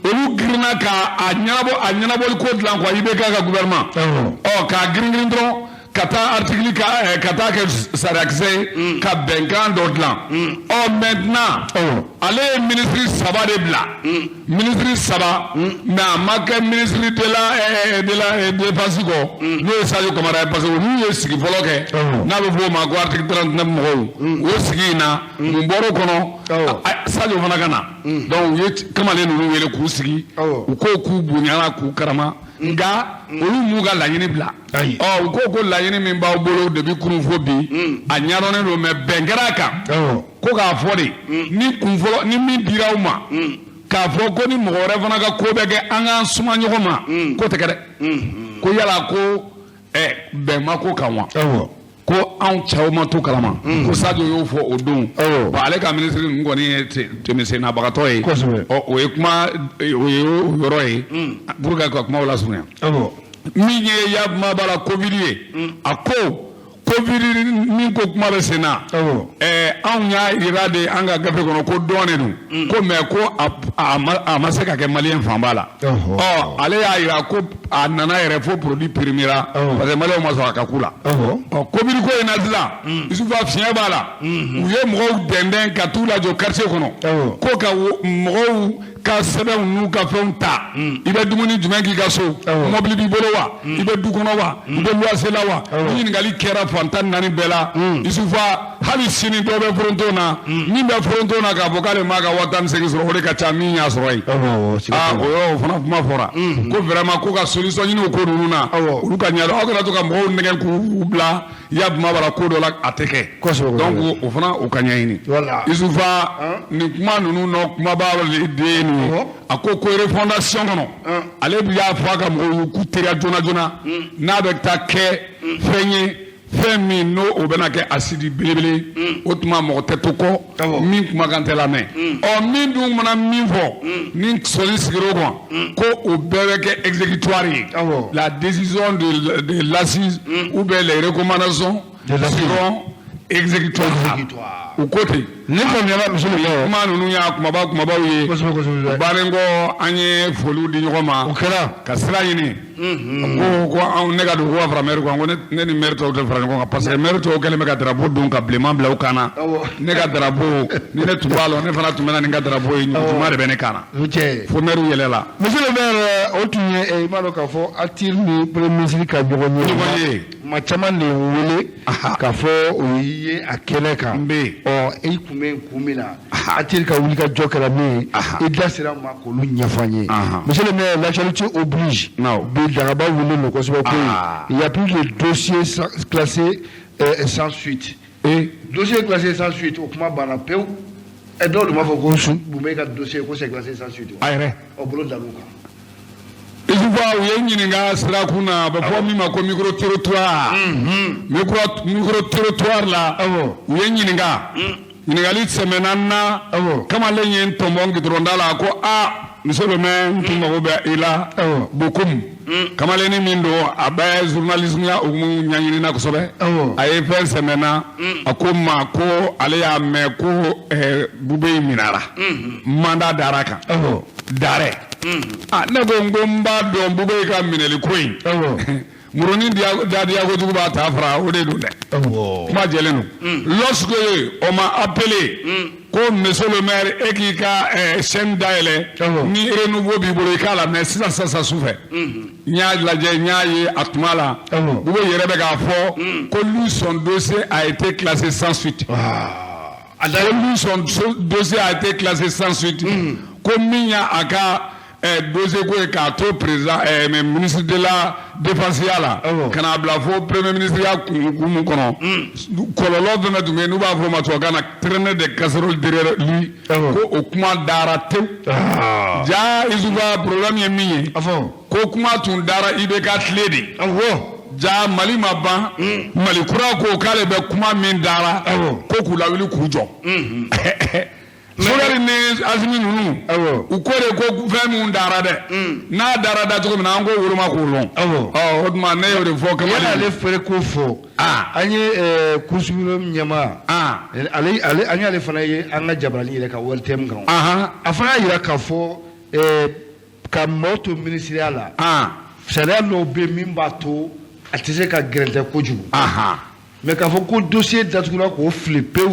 olu girinna ka a ɲɛnabɔli ko dilan quoi IBK ka gouvernement k'a girin dɔrɔn ka taa article ka taa kɛ sariyakisɛ ye ka bɛnkan dɔ dilan maintenant ale ye ministre 3 de bila ministre 3 mais a ma kɛ ministre de la défense kɔ n'o ye Sadio Kamara ye parce que olu ye sigi fɔlɔ kɛ n'a bɛ fɔ o ma ko article 39 mɔgɔw o sigi in na mun bɔr'o kɔnɔ Sadio fana ka na donc u ye kamalen ninnu wele k'u sigi u ko k'u bonyana k'u karama nka olu m'u ka laɲini bila u ko laɲini min b'aw bolo depuis kurun fo bi a ɲɛdɔnnen don mais bɛn kɛra a kan ko k'a fɔ de ni min dira aw ma k'a fɔ ko ni mɔgɔ wɛrɛ fana ka ko bɛ kɛ an k'an suma ɲɔgɔn ma ko tɛ kɛ dɛ ko yala ko bɛn ma ko kan wa ko anw cɛw ma to kalama ko Sadio y'o fɔ o don bon ale ka ministre ninnu kɔni ye tɛmɛsennabagatɔ ye o ye kuma o ye o yɔrɔ ye pour que ka kumaw lasurunya min ye yakuma b'a la covid ye a ko covid min ko kuma bɛ sen na anw y'a yira de an ka gafe kɔnɔ ko dɔn de don ko mais ko a ma se ka kɛ maliyɛn fanba la ale y'a yira ko a nana yɛrɛ fo produit périmera parce que maliyɛnw ma sɔn a ka k'u la covid ko in na sisan isufa fiɲɛ b'a la u ye mɔgɔw dɛndɛn ka t'u lajɔ quartier kɔnɔ ko ka mɔgɔw ka sɛbɛnw n'u ka fɛnw ta i bɛ dumuni jumɛn k'i ka so mobili b'i bolo wa i bɛ du kɔnɔ wa i bɛ luwanse la wa ni ɲininkali kɛra fantan naani bɛɛ la isufa hali sini dɔ bɛ foronto na min bɛ foronto na k'a fɔ k'ale m'a ka 18 sɔrɔ o de ka ca min y'a sɔrɔ yen o yɔrɔ o fana kuma fɔra ko vraiment ko ka solution ɲini o ko ninnu na olu ka ɲɛ dɔn aw kana to ka mɔgɔw nɛgɛn k'u bila yabuma bara ko dɔ la a tɛ kɛ donc o fana o ka ɲɛɲini Isufa nin kuma ninnu nɔ kumaba de ye nin ye a ko refondation kɔnɔ ale bi y'a fɔ a ka mɔgɔw k'u teriya joona joona n'a bɛ taa kɛ fɛn ye fɛn min n'o o bɛna kɛ asidi belebele o tuma mɔgɔ tɛ to kɔ min kumakan tɛ lamɛn min dun mana min fɔ ni sɔli sigir'o kan ko o bɛɛ bɛ kɛ exécutoire ye la décision de l'assise ou bien les recommandations seront exécutoires o ko ten ne faamuyala monsieur le maire kuma ninnu y'a kumabaw ye bannen kɔ an ye foliw di ɲɔgɔn ma o kɛra ka sira ɲini ko ne ka don ko ka fara maire kan ko ne ni maire tɔw tɛ fara ɲɔgɔn kan parce que maire tɔw kɛlen bɛ ka drapeau don ka bilenman bila u kan na ne ka drapeau ni ne tun b'a la ne fana tun bɛ na ni ka drapeau ye ɲuman de bɛ ne kan na fo maire yɛlɛla monsieur le maire o tun ye i m'a dɔn k'a fɔ ATIR ni premier ministre ka ɲɔgɔn ye maa caman de wele k'a fɔ o ye a kɛnɛ kan n bɛ i kun bɛ kun min na ATIR ka wuli ka jɔ kɛra min ye i da sera ma k'olu ɲɛfɔ an ye monsieur le maire l'actualité oblige bi dagaba wuli don kosɛbɛ ko il y a plus de dossiers classés sans suite dossier classé sans suite o kuma banna pewu dɔw de b'a fɔ ko Bumɛ ka dossier ko c'est classé sans suite a yɛrɛ o bolo dal'u kan Isufa u ye ɲininka sira kun na a bɛ fɔ min ma ko micro territoire micro territoire la u ye ɲininka ɲininkali tɛmɛna na kamalen ye n tɔnbɔn gidɔrɔnda la ko monsieur le maire n tun mago bɛ i la Bokum kamalen min don a bɛ journalisme ya hukumu ɲɛɲinina kosɛbɛ a ye fɛn sɛmɛna a ko n ma ko ale y'a mɛn ko Bube minara mandat dara kan darɛ ne ko n b'a dɔn Bube ka minɛli ko in Murunin Dadiya kojugu b'a ta fara o de don dɛ kuma jɛlen don lorsque on m'a appelé ko monsieur le maire e k'i ka chaîne dayɛlɛ ni renouveau b'i bolo i k'a lamɛn sisan sufɛ n y'a lajɛ n y'a ye a tuma la Bube yɛrɛ bɛ k'a fɔ ko lui son dossier a été classé sans suite lui son dossier a été classé sans suite ko min y'a a ka dossier ko ye k'a to président ministre de la défense ya la ka n'a bila fo premier ministre ya kumu kɔnɔ kɔlɔlɔ fɛn tun bɛ yen n'u b'a fɔ o ma tubabukan na traîner des casseroles derrière lui ko o kuma dara tewu ja Isufa problème ye min ye ko kuma tun dara IBK tile de ja Mali ma ban Mali kura ko k'ale bɛ kuma min dara ko k'u lawuli k'u jɔ Sogɛli ni Asimi ninnu u ko de ko fɛn min dara dɛ n'a dara da cogo min na an ko woroma k'o lɔn o tuma ne y'o de fɔ Kamali ale fɛrɛ ko fɔ an ye Kusubiro ɲɛmaa an y'ale fana ye an ka Jabarani yɛrɛ ka wari tɛ min kan a fana y'a jira k'a fɔ ka maaw to ministériya la sariya dɔw bɛ min b'a to a tɛ se ka gɛrɛntɛ kojugu mais k'a fɔ ko dossier datugula k'o fili pewu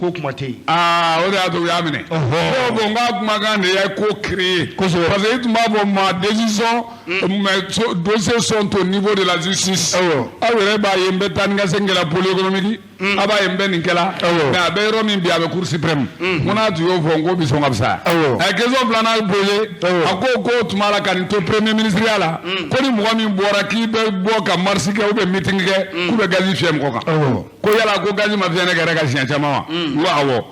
ko kuma tɛ yen o de y'a to u y'a minɛ bon n ka kumakan de ye ko créer parce que i tun b'a fɔ ma décision mais dossiers sont au niveau de la justice aw yɛrɛ b'a ye n bɛ taa ni ka segin kɛla pôle économique a b'a ye n bɛ nin kɛla mais a bɛ yɔrɔ min bi a bɛ cour suprême n ko n'a tun y'o fɔ n ko bi sɔn ka fisaya a ye question filanan posé a ko k'o tuma la ka nin to premier ministre ya la ko ni mɔgɔ min bɔra k'i bɛ bɔ ka marche kɛ ou bien meeting kɛ k'u bɛ gazi fiyɛ mɔgɔ kan ko yala ko gazi ma fiyɛ ne kɛrɛ ka siɲɛ caman wa n ko awɔ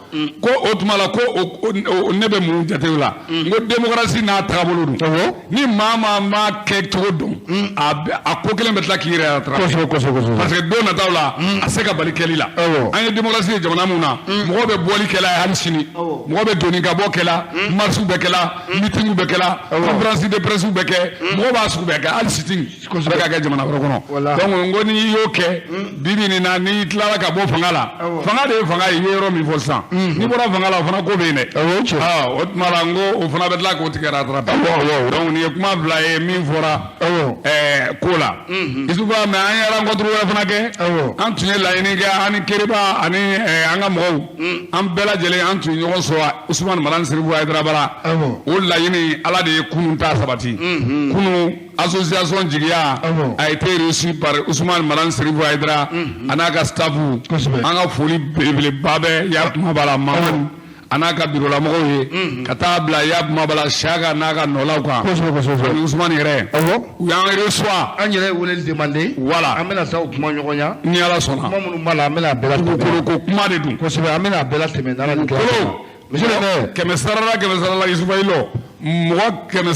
ko o tuma la ko ne bɛ mun jate o la n ko démocratie n'a tagabolo don ni maa ma kɛ cogo dɔn a ko kelen bɛ tila k'i yɛrɛ rattraper parce que don nataw la a se ka bali kɛli la an ye démocratie ye jamana mun na mɔgɔw bɛ bɔli kɛla ye hali sini mɔgɔw bɛ doni ka bɔ kɛla marches bɛ kɛla meeting bɛ kɛla conférence de presse bɛ kɛ mɔgɔw b'a sugu bɛɛ kɛ hali sitting bɛ ka kɛ jamana wɛrɛ kɔnɔ donc n ko n'i y'o kɛ bibi nin na n'i tilala ka bɔ fanga la fanga de ye fanga ye i ye yɔrɔ min fɔ sisan n'i bɔra fanga la o fana ko bɛ yen dɛ o tuma la n ko o fana bɛ tila k'o tigɛ rattraper donc nin ye kuma fila ye min fɔra ko la Isufa mais an ye rencontre wɛrɛ fana kɛ an tun ye laɲini kɛ an ni Keriba ani an ka mɔgɔw an bɛɛ lajɛlen an tun ye ɲɔgɔn sɔrɔ Usumani Marani Serifu Hayidarabara o laɲini Ala de ye kunun ta sabati kunun association jigiya a été reçu par Ousmane Maran Serifou Aïdara anaka staffu an ka foli belebeleba bɛ Yaya Kumabala Mamadu an'a ka bureau la mɔgɔw ye ka taa bila Yaya Kumabala Siaka n'a ka nɔlaw kan ani Ousmane yɛrɛ u y'an reçoit an yɛrɛ weleli demandé voilà an bɛna taa o kuma ɲɔgɔn ya ni Ala sɔnna kuma minnu b'a la an bɛna bɛɛ la tɛmɛ ko kuma de don kosɛbɛ an bɛna bɛɛ la tɛmɛ n'Ala ni kira monsieur le maire kɛmɛ sarala Yusufa Ilo mɔgɔ kɛmɛ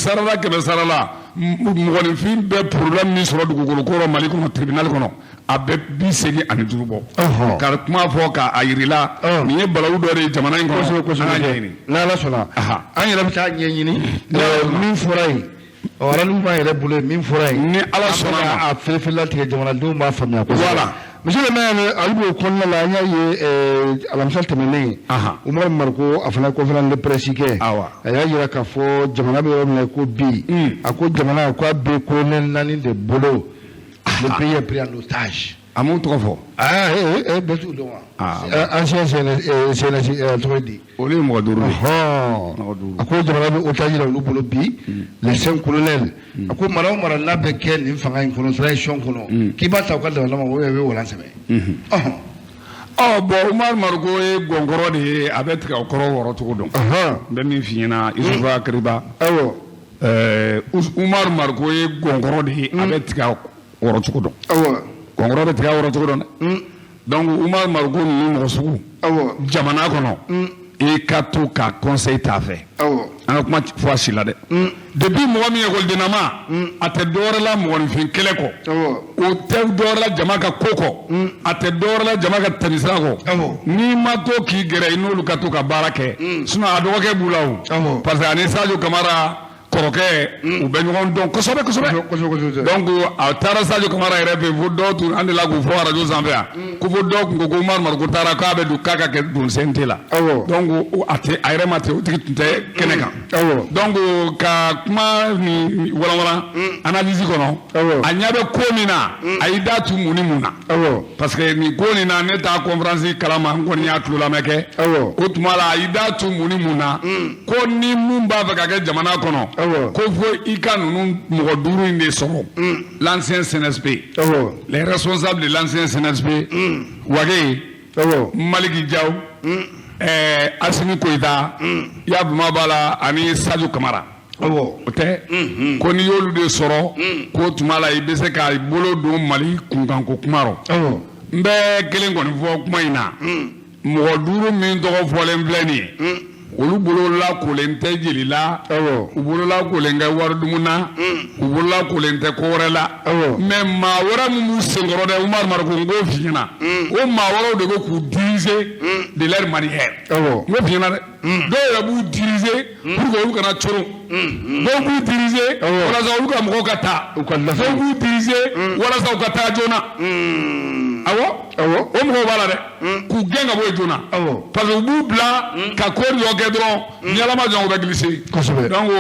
sarala mɔgɔninfin bɛ problème min sɔrɔ dugukolo ko rɔ Mali kɔnɔ tribunal kɔnɔ a bɛ 85 bɔ ka kuma fɔ k'a yirila nin ye balawu dɔ de ye jamana in kɔnɔ an ka ɲɛɲini n'Ala sɔnna an yɛrɛ bɛ taa ɲɛɲini min fɔra yen aralu b'a yɛrɛ bolo min fɔra yen ni Ala sɔnna a feere latigɛ jamanadenw b'a faamuya kosɛbɛ monsieur le maire ali b'o kɔnɔna la an y'a ye alamisa tɛmɛnen Umaru Mariko a fana conférence de presse kɛ a y'a jira k'a fɔ jamana bɛ yɔrɔ min na ko bi a ko jamana k'a bɛ kolonɛl 4 de bolo le pays est pris en otage a m'o tɔgɔ fɔ bɛɛ t'u dɔn wa ancien CNSI tɔgɔ di olu ye mɔgɔ 5 a ko jamana bɛ otage la olu bolo bi les 5 colonels a ko mara o mara n'a bɛ kɛ nin fanga in kɔnɔ transition kɔnɔ k'i b'a ta u ka dabalama o bɛ walan sɛbɛn bon Umaru Mariko ye gɔnkɔrɔ de ye a bɛ tigɛ o kɔrɔ wɔrɔ cogo dɔn n bɛ min f'i ɲɛna Isufa Kariba Umaru Mariko ye gɔnkɔrɔ de ye a bɛ tigɛ wɔrɔ cogo dɔn gɔnkɔrɔ bɛ tigɛ wɔrɔ cogo dɔn dɛ donc Umaru Mariko ninnu mɔgɔ sugu jamana kɔnɔ i ka to ka conseil t'a fɛ an ka kuma fɔ a si la dɛ depuis mɔgɔ min écoledennama a tɛ dɔwɛrɛ la mɔgɔninfin kɛlɛ kɔ o tɛ dɔwɛrɛ la jama ka ko kɔ a tɛ dɔwɛrɛ la jama ka tɛmɛsira kɔ n'i ma to k'i gɛrɛ i n'olu ka to ka baara kɛ sinon a dɔgɔkɛ b'u la o parce que ani Sadio Kamara kɔrɔkɛ u bɛ ɲɔgɔn dɔn kosɛbɛ donc a taara Sadio Kamara yɛrɛ fɛ fo dɔw tun an de la k'u fɔ radio sanfɛ yan ko fo dɔw tun ko ko Umaru Mariko taara k'a bɛ don k'a ka kɛ don CNT la donc a yɛrɛ ma ten o tigi tun tɛ kɛnɛ kan donc ka kuma ni walanwalan analyse kɔnɔ a ɲɛ bɛ ko min na a y'i da tu mun ni mun na parce que nin ko nin na ne t'a conférence kalama n kɔni y'a tulo lamɛn kɛ o tuma la a y'i da tu mun ni mun na ko ni mun b'a fɛ ka kɛ jamana kɔnɔ ko fo i ka ninnu mɔgɔ 5 in de sɔrɔ l'ancien CNSP les responsables de l'ancien CNSP Wage Maliki Diaw Assimi Koita Yaya Kumabala ani Sadio Kamara o tɛ ko n'i y'olu de sɔrɔ k'o tuma la i bɛ se k'a bolo don Mali kunkanko kuma rɔ n bɛ kelen kɔni fɔ kuma in na mɔgɔ 5 min tɔgɔ fɔlen filɛ nin ye olu bolo lakolen tɛ jeli la u bolo lakolen tɛ waridumu na u bolo lakolen tɛ ko wɛrɛ la mais maa wɛrɛ min b'u senkɔrɔ dɛ Umaru Mariko n k'o f'i ɲɛna o maa wɛrɛw de bɛ k'u diriger de leur manière n k'o f'i ɲɛna dɛ dɔw yɛrɛ b'u diriger pour que olu kana coron dɔw b'u diriger walasa olu ka mɔgɔw ka taa dɔw b'u diriger walasa u ka taa joona o mɔgɔw b'a la dɛ k'u gɛn ka bɔ yen joona parce que u b'u bila ka ko dɔ kɛ dɔrɔn ni Ala ma jan u bɛ glisser donc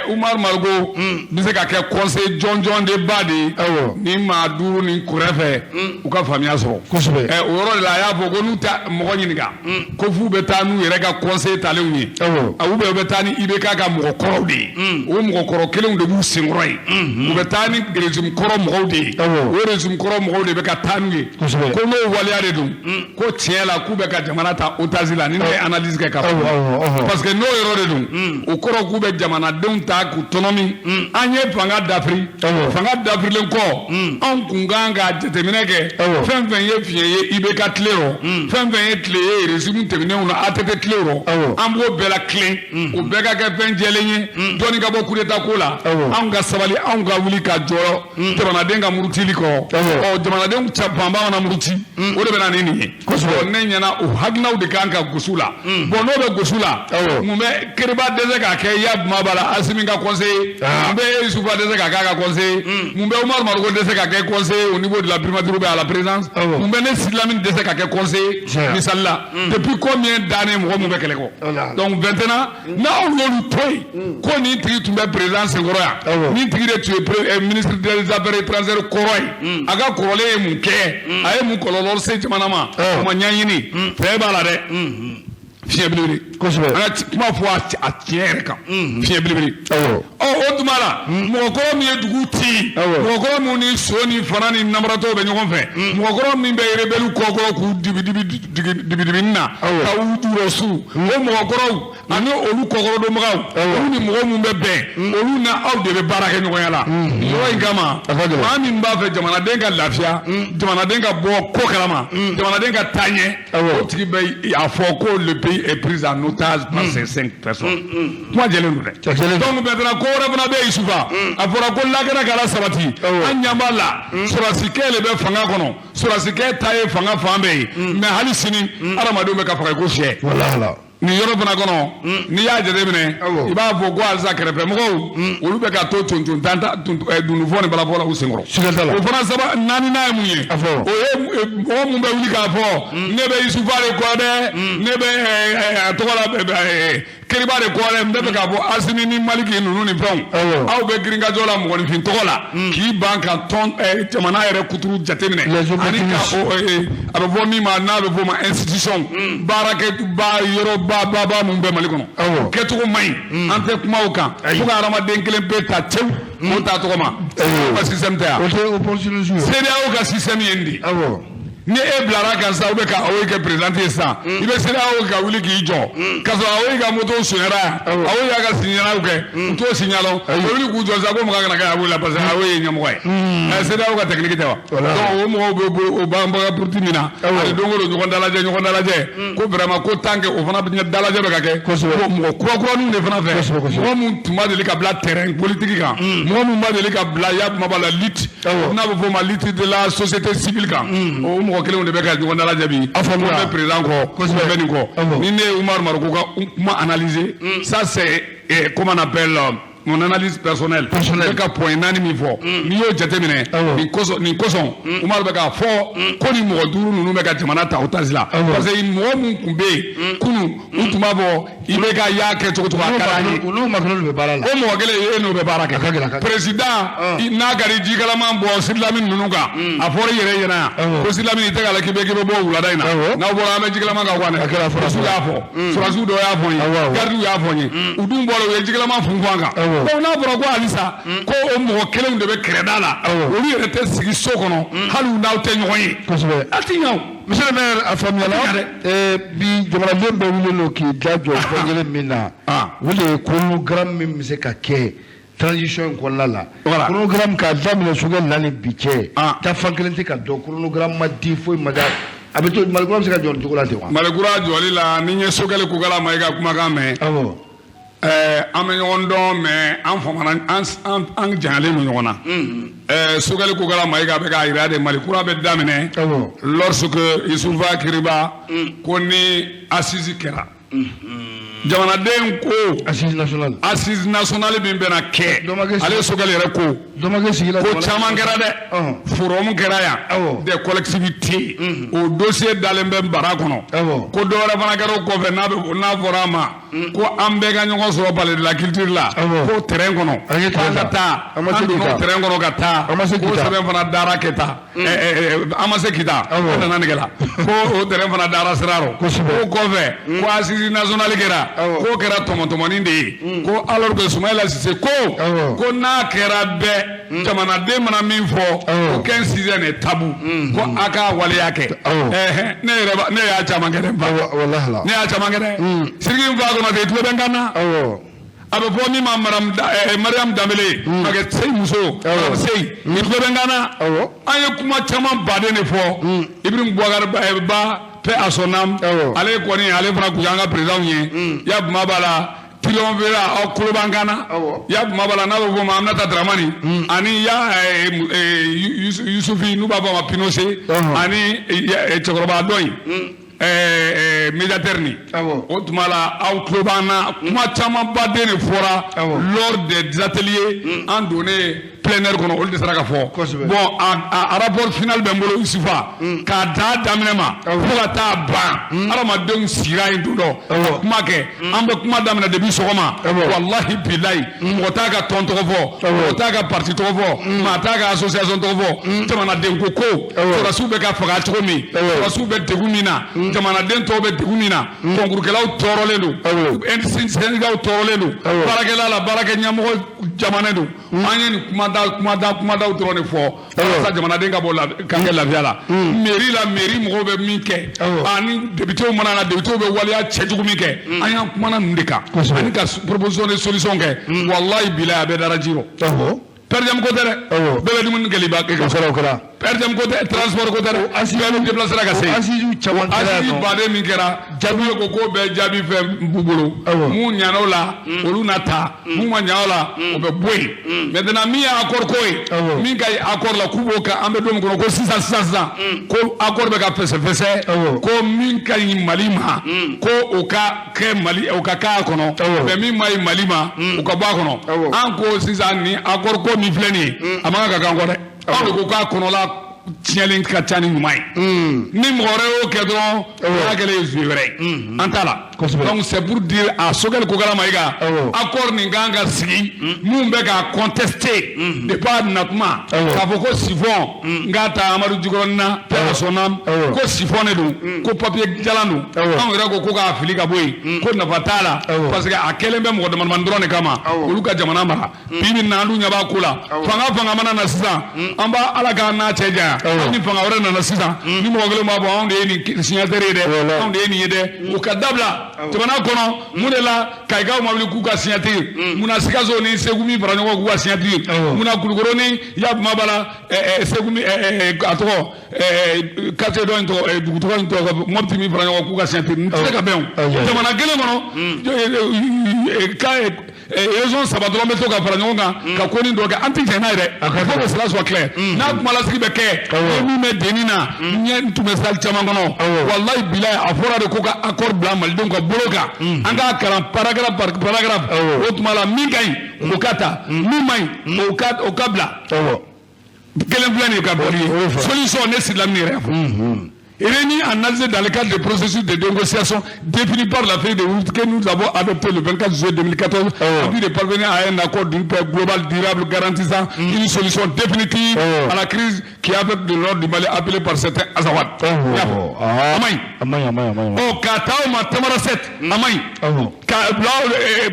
Umaru Mariko bɛ se ka kɛ conseil jɔnjɔn de ba de ye ni maa 5 ni kɔrɛ fɛ u ka faamuya sɔrɔ o yɔrɔ de la a y'a fɔ ko n'u tɛ mɔgɔ ɲininka ko f'u bɛ taa n'u yɛrɛ ka conseil talenw ye ou bien u bɛ taa ni IBK ka mɔgɔ kɔrɔw de ye o mɔgɔ kɔrɔ kelenw de b'u senkɔrɔ ye u bɛ taa ni régime kɔrɔ mɔgɔw de ye o régime kɔrɔ mɔgɔw de bɛ ka taa n'u ye ko n'o waleya de don ko tiɲɛ la k'u bɛ ka jamana ta otage la ni ne ye analyse kɛ ka fɔ parce que n'o yɔrɔ de don o kɔrɔ k'u bɛ jamanadenw ta k'u tɔnɔmi an ye fanga dafiri fanga dafirilen kɔ anw kun kan ka jateminɛ kɛ fɛn fɛn ye fiɲɛ ye IBK tile rɔ fɛn fɛn ye tile ye régime tɛmɛnenw na ATT tile rɔ an b'o bɛɛ la tilen o bɛɛ ka kɛ fɛn jɛlen ye dɔɔni ka bɔ coup d'état ko la anw ka sabali anw ka wuli ka jɔ jamanaden ka murutili kɔ jamanadenw fanba mana muruti o de bɛ na ni nin ye ne ɲɛna o hakilinaw de kan ka gosi la bon n'o bɛ gosi la mun bɛ Keriba dɛsɛ k'a kɛ Yaya Kumabala Assimi ka conseiller mun bɛ Isufa dɛsɛ k'a k'a ka conseiller mun bɛ Umaru Mariko dɛsɛ k'a kɛ conseiller au niveau de la primature ou à la présidence mun bɛ ne Sidi Lamini dɛsɛ k'a kɛ conseiller misali la depuis combien d'années mɔgɔ mun bɛ kɛlɛ kɔ donc maintenant n'aw y'olu to yen ko nin tigi tun bɛ président senkɔrɔ yan nin tigi de tun ye ministre des affaires étrangères kɔrɔ ye a ka kɔrɔlen ye mun kɛ a ye mun kɔlɔlɔ se jamana ma o ma ɲɛɲini fɛn b'a la dɛ fiɲɛ belebele an ka kuma fɔ a tiɲɛ yɛrɛ kan fiɲɛ belebele o tuma la mɔgɔkɔrɔ min ye dugu ci mɔgɔkɔrɔ min ni so ni fana ni namaratɔ bɛ ɲɔgɔn fɛ mɔgɔkɔrɔ min bɛ rebelle kɔkɔrɔ k'u dibi na ka u jurɔ su o mɔgɔkɔrɔw ani olu kɔkɔrɔ dɔnbagaw olu ni mɔgɔ min bɛ bɛn olu na aw de bɛ baara kɛ ɲɔgɔnya la yɔrɔ in kama maa min b'a fɛ jamanaden ka lafiya jamanaden ka bɔ ko kalama jamanaden ka taa ɲɛ o tigi bɛ a fɔ ko le pays est pris en otage par ces 5 personnes kuma jɛlen don dɛ donc maintenant ko wɛrɛ fana bɛ yen Isufa a fɔra ko lakana kɛra sabati an ɲɛ b'a la sɔrɔdasikɛ de bɛ fanga kɔnɔ sɔrɔdasikɛ ta ye fanga fan bɛɛ ye mais hali sini adamadenw bɛ ka faga ko sɛ nin yɔrɔ fana kɔnɔ n'i y'a jateminɛ i b'a fɔ ko halisa kɛrɛfɛmɔgɔw olu bɛ ka to tontan dundufɔ ni balafɔ la u senkɔrɔ o fana naaninan ye mun ye o ye mɔgɔ mun bɛ wuli k'a fɔ ne bɛ Isufa de kɔ dɛ ne bɛ a tɔgɔ la Keriba de kɔ dɛ n bɛ fɛ k'a fɔ Asimi ni Maliki ninnu ni fɛnw aw bɛ girinkajɔ la mɔgɔninfin tɔgɔ la k'i ban ka tɔn jamana yɛrɛ kuturu jateminɛ ani ka a bɛ fɔ min ma n'a bɛ fɔ o ma institution baarakɛba yɔrɔ ba mun bɛ Mali kɔnɔ kɛcogo man ɲi an tɛ kuma o kan fo ka hadamaden kelen pe ta cɛw o t'a tɔgɔ ma o ka système tɛ yan CEDEAO ka système ye nin de ni e bilara kan sa ou bɛ ka Awoyi kɛ président ye sisan i bɛ CEDEAO ka wuli k'i jɔ ka sɔrɔ Awoyi ka moto sonyara yan Awoyi y'a ka signalw kɛ u t'o signalɔ o wuli k'u jɔ sa ko mɔgɔ kana kɛ Awoyi la parce que Awoyi ye ɲɛmɔgɔ ye CEDEAO ka technique tɛ wa donc o mɔgɔw bɛ bolo o banbaga politique min na ani don o don ɲɔgɔn dalajɛ ko vraiment ko tant que o fana dalajɛ bɛ ka kɛ ko mɔgɔ kura-kuraninw de fana fɛ mɔgɔ min tun ma deli ka bila terrain politique kan mɔgɔ min ma deli ka bila y'a kuma b'a la lutte n'a bɛ fɔ o ma lutte de la société civile kan o mɔgɔ kelenw de bɛ ka ɲɔgɔn dalajɛ bi a fɔ bɛ président kɔ bɛ nin kɔ ni ne ye Umaru Mariko ka kuma analyser ça c'est comment on appelle mon analyse personnelle bɛ ka point naani min fɔ n'i y'o jateminɛ nin kosɔn Umaru bɛ k'a fɔ ko ni mɔgɔ duuru ninnu bɛ ka jamana ta otage la parce que mɔgɔ min tun bɛ yen kunun u tun b'a fɔ i bɛ ka y'a kɛ cogo cogo a ka d'an ye o mɔgɔ kelen e n'o bɛ baara kɛ président n'a ka di jikalaman bɔ Sidilamin ninnu kan a fɔra i yɛrɛ ɲɛna yan ko Sidilamin i tɛ k'a la k'i bɛ bɔ wulada in na n'aw bɔra an bɛ jikalaman kan kuwa dɛ sɔrɔsiw y'a fɔ sɔrɔsiw dɔw y'a fɔ n ye gardiw y'a fɔ n ye u dun bɔra u ye jikalaman funfun kan donc n'a fɔra ko halisa ko o mɔgɔ kelenw de bɛ kɛrɛda la olu yɛrɛ tɛ sigi so kɔnɔ hali n'aw tɛ ɲɔgɔn ye a tɛ ɲɛ o monsieur le maire a faamuyala bi jamanaden bɛɛ wulilen don k'i da jɔ fɛn kelen min na o de ye chronogramme min bɛ se ka kɛ transition in kɔnɔna la chronogramme k'a daminɛ sugɛ 4 bi cɛ taa fan kelen tɛ ka dɔn chronogramme ma di foyi ma da a bɛ to Malikura bɛ se ka jɔ nin cogo la ten wa. Malikura jɔli la ni n ye Sogɛli Kokala ma i ka kumakan mɛn an bɛ ɲɔgɔn dɔn mais an famana an janyalen don ɲɔgɔn na Sogɛli Kokala ma i ka bɛ k'a jira de Malikura bɛ daminɛ lorsque Isufa Kiriba ko ni assise kɛra jamanaden ko assise nationale min bɛna kɛ ale Sogɛli yɛrɛ ko caman kɛra dɛ forum kɛra yan des collectivités o dossier dalen bɛ bara kɔnɔ ko dɔ wɛrɛ fana kɛra o kɔfɛ n'a fɔra a ma ko an bɛɛ ka ɲɔgɔn sɔrɔ palais de la culture la ko terrain kɔnɔ k'an ka taa an donna terrain kɔnɔ ka taa ko sɛbɛn fana dara Keta an ma se Kita an nana nɛgɛ la ko o terrain fana dara sira rɔ ko kɔfɛ ko assise nationale kɛra k'o kɛra tɔmɔtɔmɔnin de ye ko alors que Soumaïla Cissé ko n'a kɛra bɛɛ jamanaden mana min fɔ ko 15/6 est tabou ko a ka waleya kɛ ne y'a caman kɛ dɛ ne y'a caman kɛ dɛ Sidiki Nfa Konate i tulo bɛ n kan na a bɛ fɔ min ma Mariam Danbele Maguette Seye muso Seye i tulo bɛ n kan na an ye kuma caman baden de fɔ Ibrahim Boubacar Ba paix à son âme ale kɔni ale fana kun y'an ka président ye ya kuma b'a la triomphera aw kulo b'an kan na ya kuma b'a la n'a bɛ fɔ o ma Aminata Dramani ani ya Yusufi n'u b'a fɔ o ma Pinochet ani cɛkɔrɔba dɔ in médiateur ni o tuma la aw tulo b'an na kuma caman baden de fɔra lors des ateliers an donnen plein air kono ol de saraka fo bon a rapport final be mbolo Isufa ka da damnema ko ta ba arama den sira indu do kuma ke ambe kuma damna de bi sogoma wallahi billahi mo ta ka tonto fo mo ta ka parti to fo ma ta ka association to fo jamana den ko rasul be ka faga chomi rasul be tegumina jamana den to be tegumina kongur kelaw torolendo en sin senegal torolendo barakela la baraka nyamo jamana do anyani kuma da utrone fo sa jamana den ka bola kange la viala mairie mo be minke ani député mana na député be waliya chejugu minke anya kuma na ndika ani ka proposition de solution ke wallahi bila be darajiro perdem ko tere bebe dum ngeli ba ke ko kala perdem ko transport ko tere asibe déplacer ka sey asidu bade min kera jabi ko be jabi fe bubulu mu nyano la olu nata mu ma nyaola o be boy maintenant mi accord koy mi kay accord la kubo ka ambe dum ko 600 ko accord be ka fese ko min kay malima ko o ka ke mali o ka ka kono be mi mai malima o ka ba kono an ko 600 ni accord ko mi fleni amaka ka ngore ko ka kono la tielin ka tani mai ni more o kedron ya gele zuwere antala donc c'est pour dire à sogel ko gala maiga accord ni nganga sigi mu be ka contester de pas natma ka foko sifon ngata amadu jigoronna personnam ko sifone do ko papier jalanu an ra ko ka afilika boy ko na fatala parce que akele be mo de man drone kama uluka jamana mara bibi na ndu nyaba kula fanga mana na sisa amba alaka na cheja ni fanga ora na sisa ni mo gele ma bo on de ni signature de on de ni de o kadabla tobana kono mudela kaiga mabli ku ka signature muna sikazo ni segumi baranyo ku ka signature muna kulugoro ni yab mabala segumi atoko kate do into duguto into mobti mi baranyo ku ka signature ni ka ben tobana gele mono raison sabadolo meto ka baranyo ka koni do ka anti jenaire faut que cela soit clair na kuma la sibe ke mi me denina nyen tu mesal chamangono wallahi billahi afora de ko ka accord blanc mal donc boloka anga karam paragraphe otmala mingay okata mimay o kabla quel plan ka boli solution ne c'est l'avenir Réunis analysé dans le cadre du processus de négociation défini par la feuille de route que nous avons adopté le 24 juillet 2014 afin de parvenir à un accord d'une paix globale durable garantissant une solution définitive à la crise qui affecte le nord du Mali appelée par certains Azawad. Oh, Katao Matamara 7, Amay.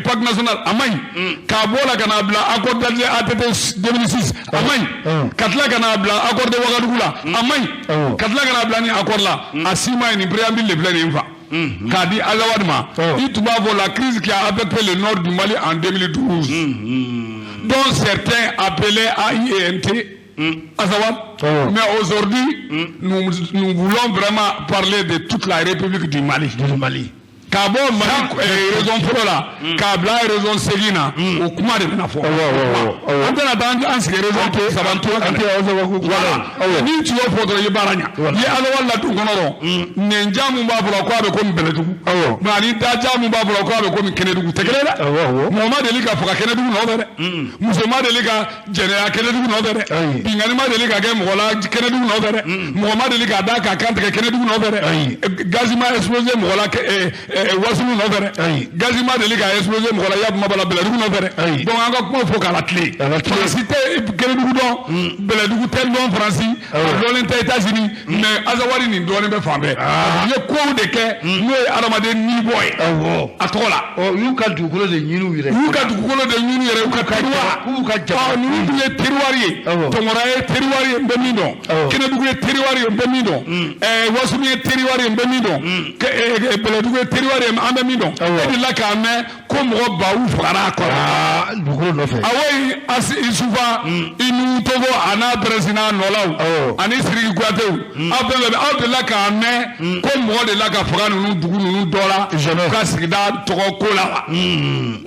Pacte national, Amay. Kabola Kanabla, accord d'Alger ATT 2006, Amay. Katla Kanabla, accord de Ouagadougou, Amay. Katla Kanabla, accord là, Asima et préambule de plein infa. Kadi Azawadma, il trouve la crise qui a affecté le nord du Mali en 2012, dont certains appelaient AIEMT, Azawad. Mais aujourd'hui, nous voulons vraiment parler de toute la République du Mali. Kabo Mali raison pour là, Kabla raison Selina, au Kuma de Nafo. Antena dans un raison pour Sabanto, voilà. Ni tu vas pour Yebaranya. Ye alors la Tungonoro, Nenja Mumba pour la quoi comme Beledu. Mani Daja Mumba pour la quoi comme Kenedu. Tegrela, Moma de Liga pour Kenedu Nové, Musoma de Liga, General Kenedu Nové, Pinganima de Liga Game Rola, Kenedu Nové, Moma de Liga Daka Kante Kenedu Nové, Gazima explosé Mola. Wasulu no fere gazima de liga explosé mo la yab mabala beladugu no fere donc anga ko fo kala clé cité kenedugu don beladugu tel don France lolen ta États-Unis mais azawari ni don be fambe ye ko de ke no aramade ni boy atola yu ka dugolo de nyinu yire u ka terwa ni du ye terwari to morae terwari be mi don kenedugu ye terwari be mi don wasulu ye terwari be mi don beladugu ye terwari ambe mi don e la ka me ko mo ba u fara ko dugolo no fe awai as isufa inu togo ana president nolaw ani siri kwatew abde la ka me ko mo de la ka fara nu dugu nu dola ka sigida to ko la wa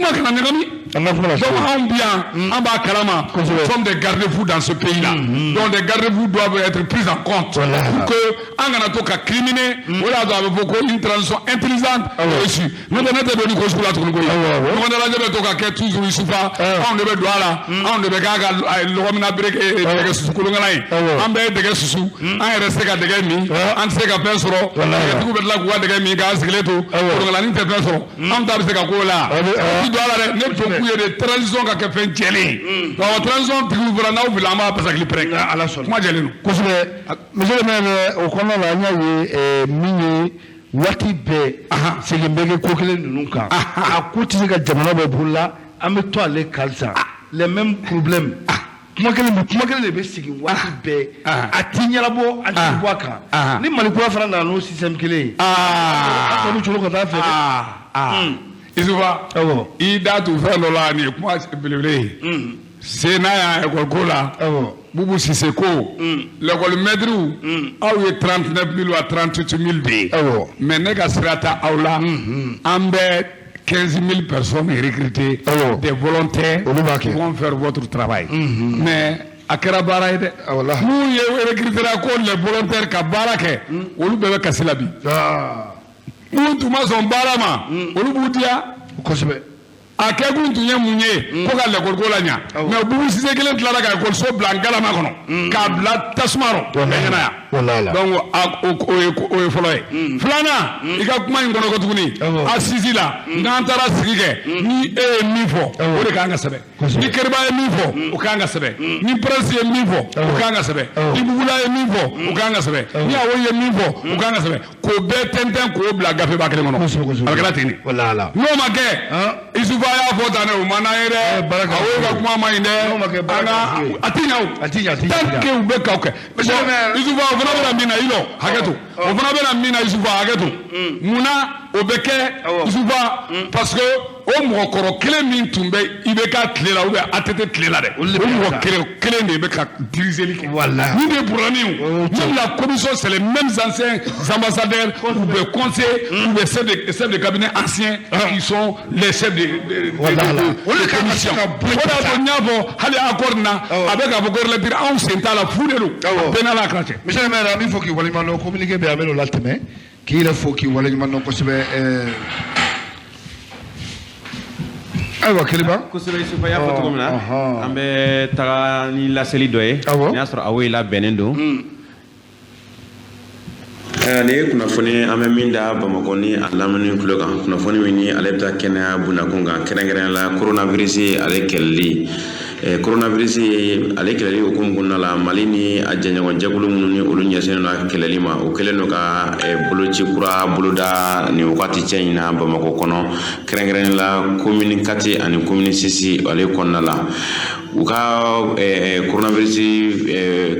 ma kana ne gami Donc on bien, en bas Kalama, nous sommes des garde-fous dans ce pays-là. Donc des garde-fous doivent être pris en compte pour que Anganatoka criminel, voilà doit avoir une transition intelligente reçue. Nous devons être venus pour la Tournoï. Nous devons être toujours Youssoufa, on devait droit là, on devait gaga le Romana break et Soukoulongalai, on devait des sous, on est resté à des gamins, on s'est qu'à faire sur tout le la voie de gamins, gaz, gleto, pour la ligne de personne, on doit se cacola. Tu dois la ne peut plus de transition qu'à faire jelly. Dans la transition, tu ouvres là où la main parce qu'il prend à la sorte. Moi, j'ai lu. Monsieur le maire, au Kona, la mini. Wati be segembege kokele nunka akuti ka jamana be bulla ameto ale kalsa les mêmes problèmes kuma kele be sigi wati be atinyala bo antibwaka ni malikura fara na no système kele ko mu chulo ko ta fe Isufa ida tu fa no la ni kuma belele sena ya école kola Boubou Sisseko, l'école Medrou, a eu 39 000 ou 38 000 dés. Mais Nega Srata Aula, Ambe 15 000 personnes recrutées, des volontaires qui vont faire votre travail. Mais à Kerabara, nous recrutons les volontaires qui barake, ou nous bébé Kassilabi. Nous tout son barama, ou nous boudia. A kɛgun tun ye mun ye ko ka l'école ko la ɲa mais Boubou Cissé kelen tilara ka école so bila galama kɔnɔ k'a bila tasuma rɔ ɲɛna donc o ye fɔlɔ ye filanan i ka kuma in kɔnɔ ko tuguni assise la n'an taara sigi kɛ ni e ye min fɔ o de kan ka sɛbɛn ni Keriba ye min fɔ o kan ka sɛbɛn ni Prince ye min fɔ o kan ka sɛbɛn ni Bugula ye min fɔ o kan ka sɛbɛn ni Awo ye min fɔ o kan ka sɛbɛn k'o bɛɛ tɛntɛn k'o bila gafeba kelen kɔnɔ a bɛ kɛra ten de n'o ma kɛ Isufa y'a fɔ tan dɛ o ma n'a ye dɛ Awo ka kuma ma ɲi dɛ a ti ɲa o tant que u bɛ k'aw kɛ Isufa o fana bɛna min na i lɔ hakɛ to o fana bɛna min na Isufa hakɛ to munna o bɛ kɛ Isufa parce que o mɔgɔkɔrɔ kelen min tun bɛ IBK tile la ou bien ATT tile la dɛ o mɔgɔ kelen de bɛ ka dirigeli kɛ ni de problème même la commission c'est les mêmes anciens ambassadeurs ou bien conseillers ou bien chefs de cabinet anciens qui sont les chefs de commission o de y'a to n y'a fɔ hali accord na a bɛ k'a fɔ ko relative anw sen t'a la fu de don bɛɛ n'a la kilancɛ. monsieur le maire an b'i fɔ k'i waleɲuman dɔn communiqué bɛ an bɛ n'o latɛmɛ k'i yɛrɛ fɔ k'i waleɲuman dɔn kosɛbɛ. Ayiwa Keriba kosɛbɛ Isufa y'a fɔ cogo min na an bɛ taga ni laseli dɔ ye n'i y'a sɔrɔ Awo la bɛnnen don nin ye kunnafoni an bɛ min da Bamakɔ ni a lamini tulo kan kunnafoni min ni ale bɛ taa kɛnɛya bunakun kan kɛrɛnkɛrɛnnenya la coronavirus ale kɛlɛli coronavirus ale kɛlɛli hukumu kɔnɔna la Mali ni a jɛɲɔgɔn jɛkulu minnu ni olu ɲɛsinnen don kɛlɛli ma o kɛlen don ka boloci kura boloda nin wagati cɛ in na Bamakɔ kɔnɔ kɛrɛnkɛrɛnnenya la commune 4 ani commune 6 ale kɔnɔna la u ka coronavirus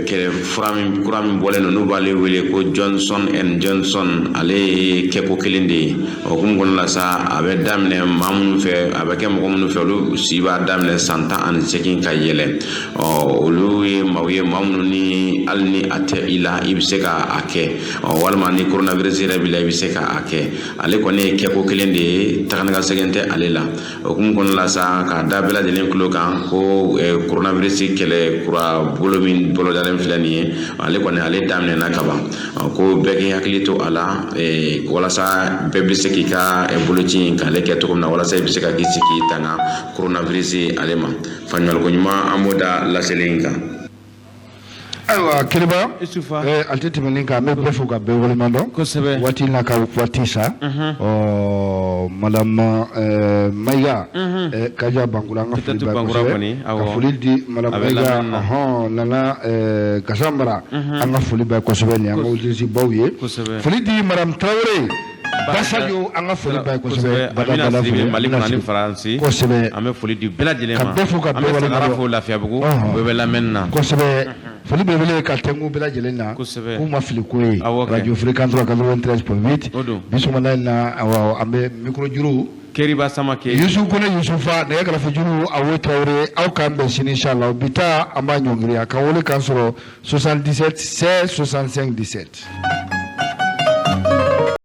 kɛlɛ fura min bɔlen don n'u b'ale wele ko Johnson & Johnson ale ye kɛko kelen de ye o hukumu kɔnɔna la sa a bɛ daminɛ maa minnu fɛ a bɛ kɛ mɔgɔ minnu fɛ olu si b'a daminɛ san 18 ka yɛlɛ olu ye maaw ye maa minnu ni hali ni a tɛ i la i bɛ se ka a kɛ walima ni coronavirus yɛrɛ b'i la i bɛ se ka a kɛ ale kɔni ye kɛko kelen de ye tagani ka segin tɛ ale la o hukumu kɔnɔna la sa k'a da bɛɛ lajɛlen tulo kan ko coronavirus kɛlɛ kura bolo min bolodalen filɛ nin ye ale kɔni ale daminɛna ka ban ko bɛɛ k'i hakili to a la walasa bɛɛ bɛ se k'i ka boloci in k'ale kɛ cogo min na walasa i bɛ se ka k'i sigi k'i tanga coronavirus ale ma faɲumaliko ɲuman an b'o da laseli in kan. Ayiwa Keriba an tɛ tɛmɛ nin kan an bɛ bɛɛ fo ka bɛɛ waleɲuman dɔn kosɛbɛ waati in na ka waati sa madame Mayiga Kaja Bankura an ka foli b'a ye kosɛbɛ ka foli di madame Mayiga Nana Gasambara an ka foli b'a ye kosɛbɛ nin an ka audience baw ye foli di madame Traoré Basajo an ka foli b'a ye kosɛbɛ Amina Sidibe Mali kɔnɔ ani Faransi kosɛbɛ an bɛ foli di bɛɛ lajɛlen ma ka bɛɛ fo ka bɛɛ waleɲuman dɔn an bɛ fo Lafiyabugu bɛɛ bɛ lamɛnni na kosɛbɛ foli belebele ka tɛnku bɛɛ lajɛlen na k'u ma fili ko ye radio fréquence 93.8 bi sɔgɔmada in na an bɛ micro juru Keriba Samake Yusuf Kone Yusufa nɛgɛ kɛrɛfɛ juru Awo Traoré aw k'an bɛn sini inchallah bi taa an b'a ɲɔngiri a ka wele k'an sɔrɔ 77 16 65 17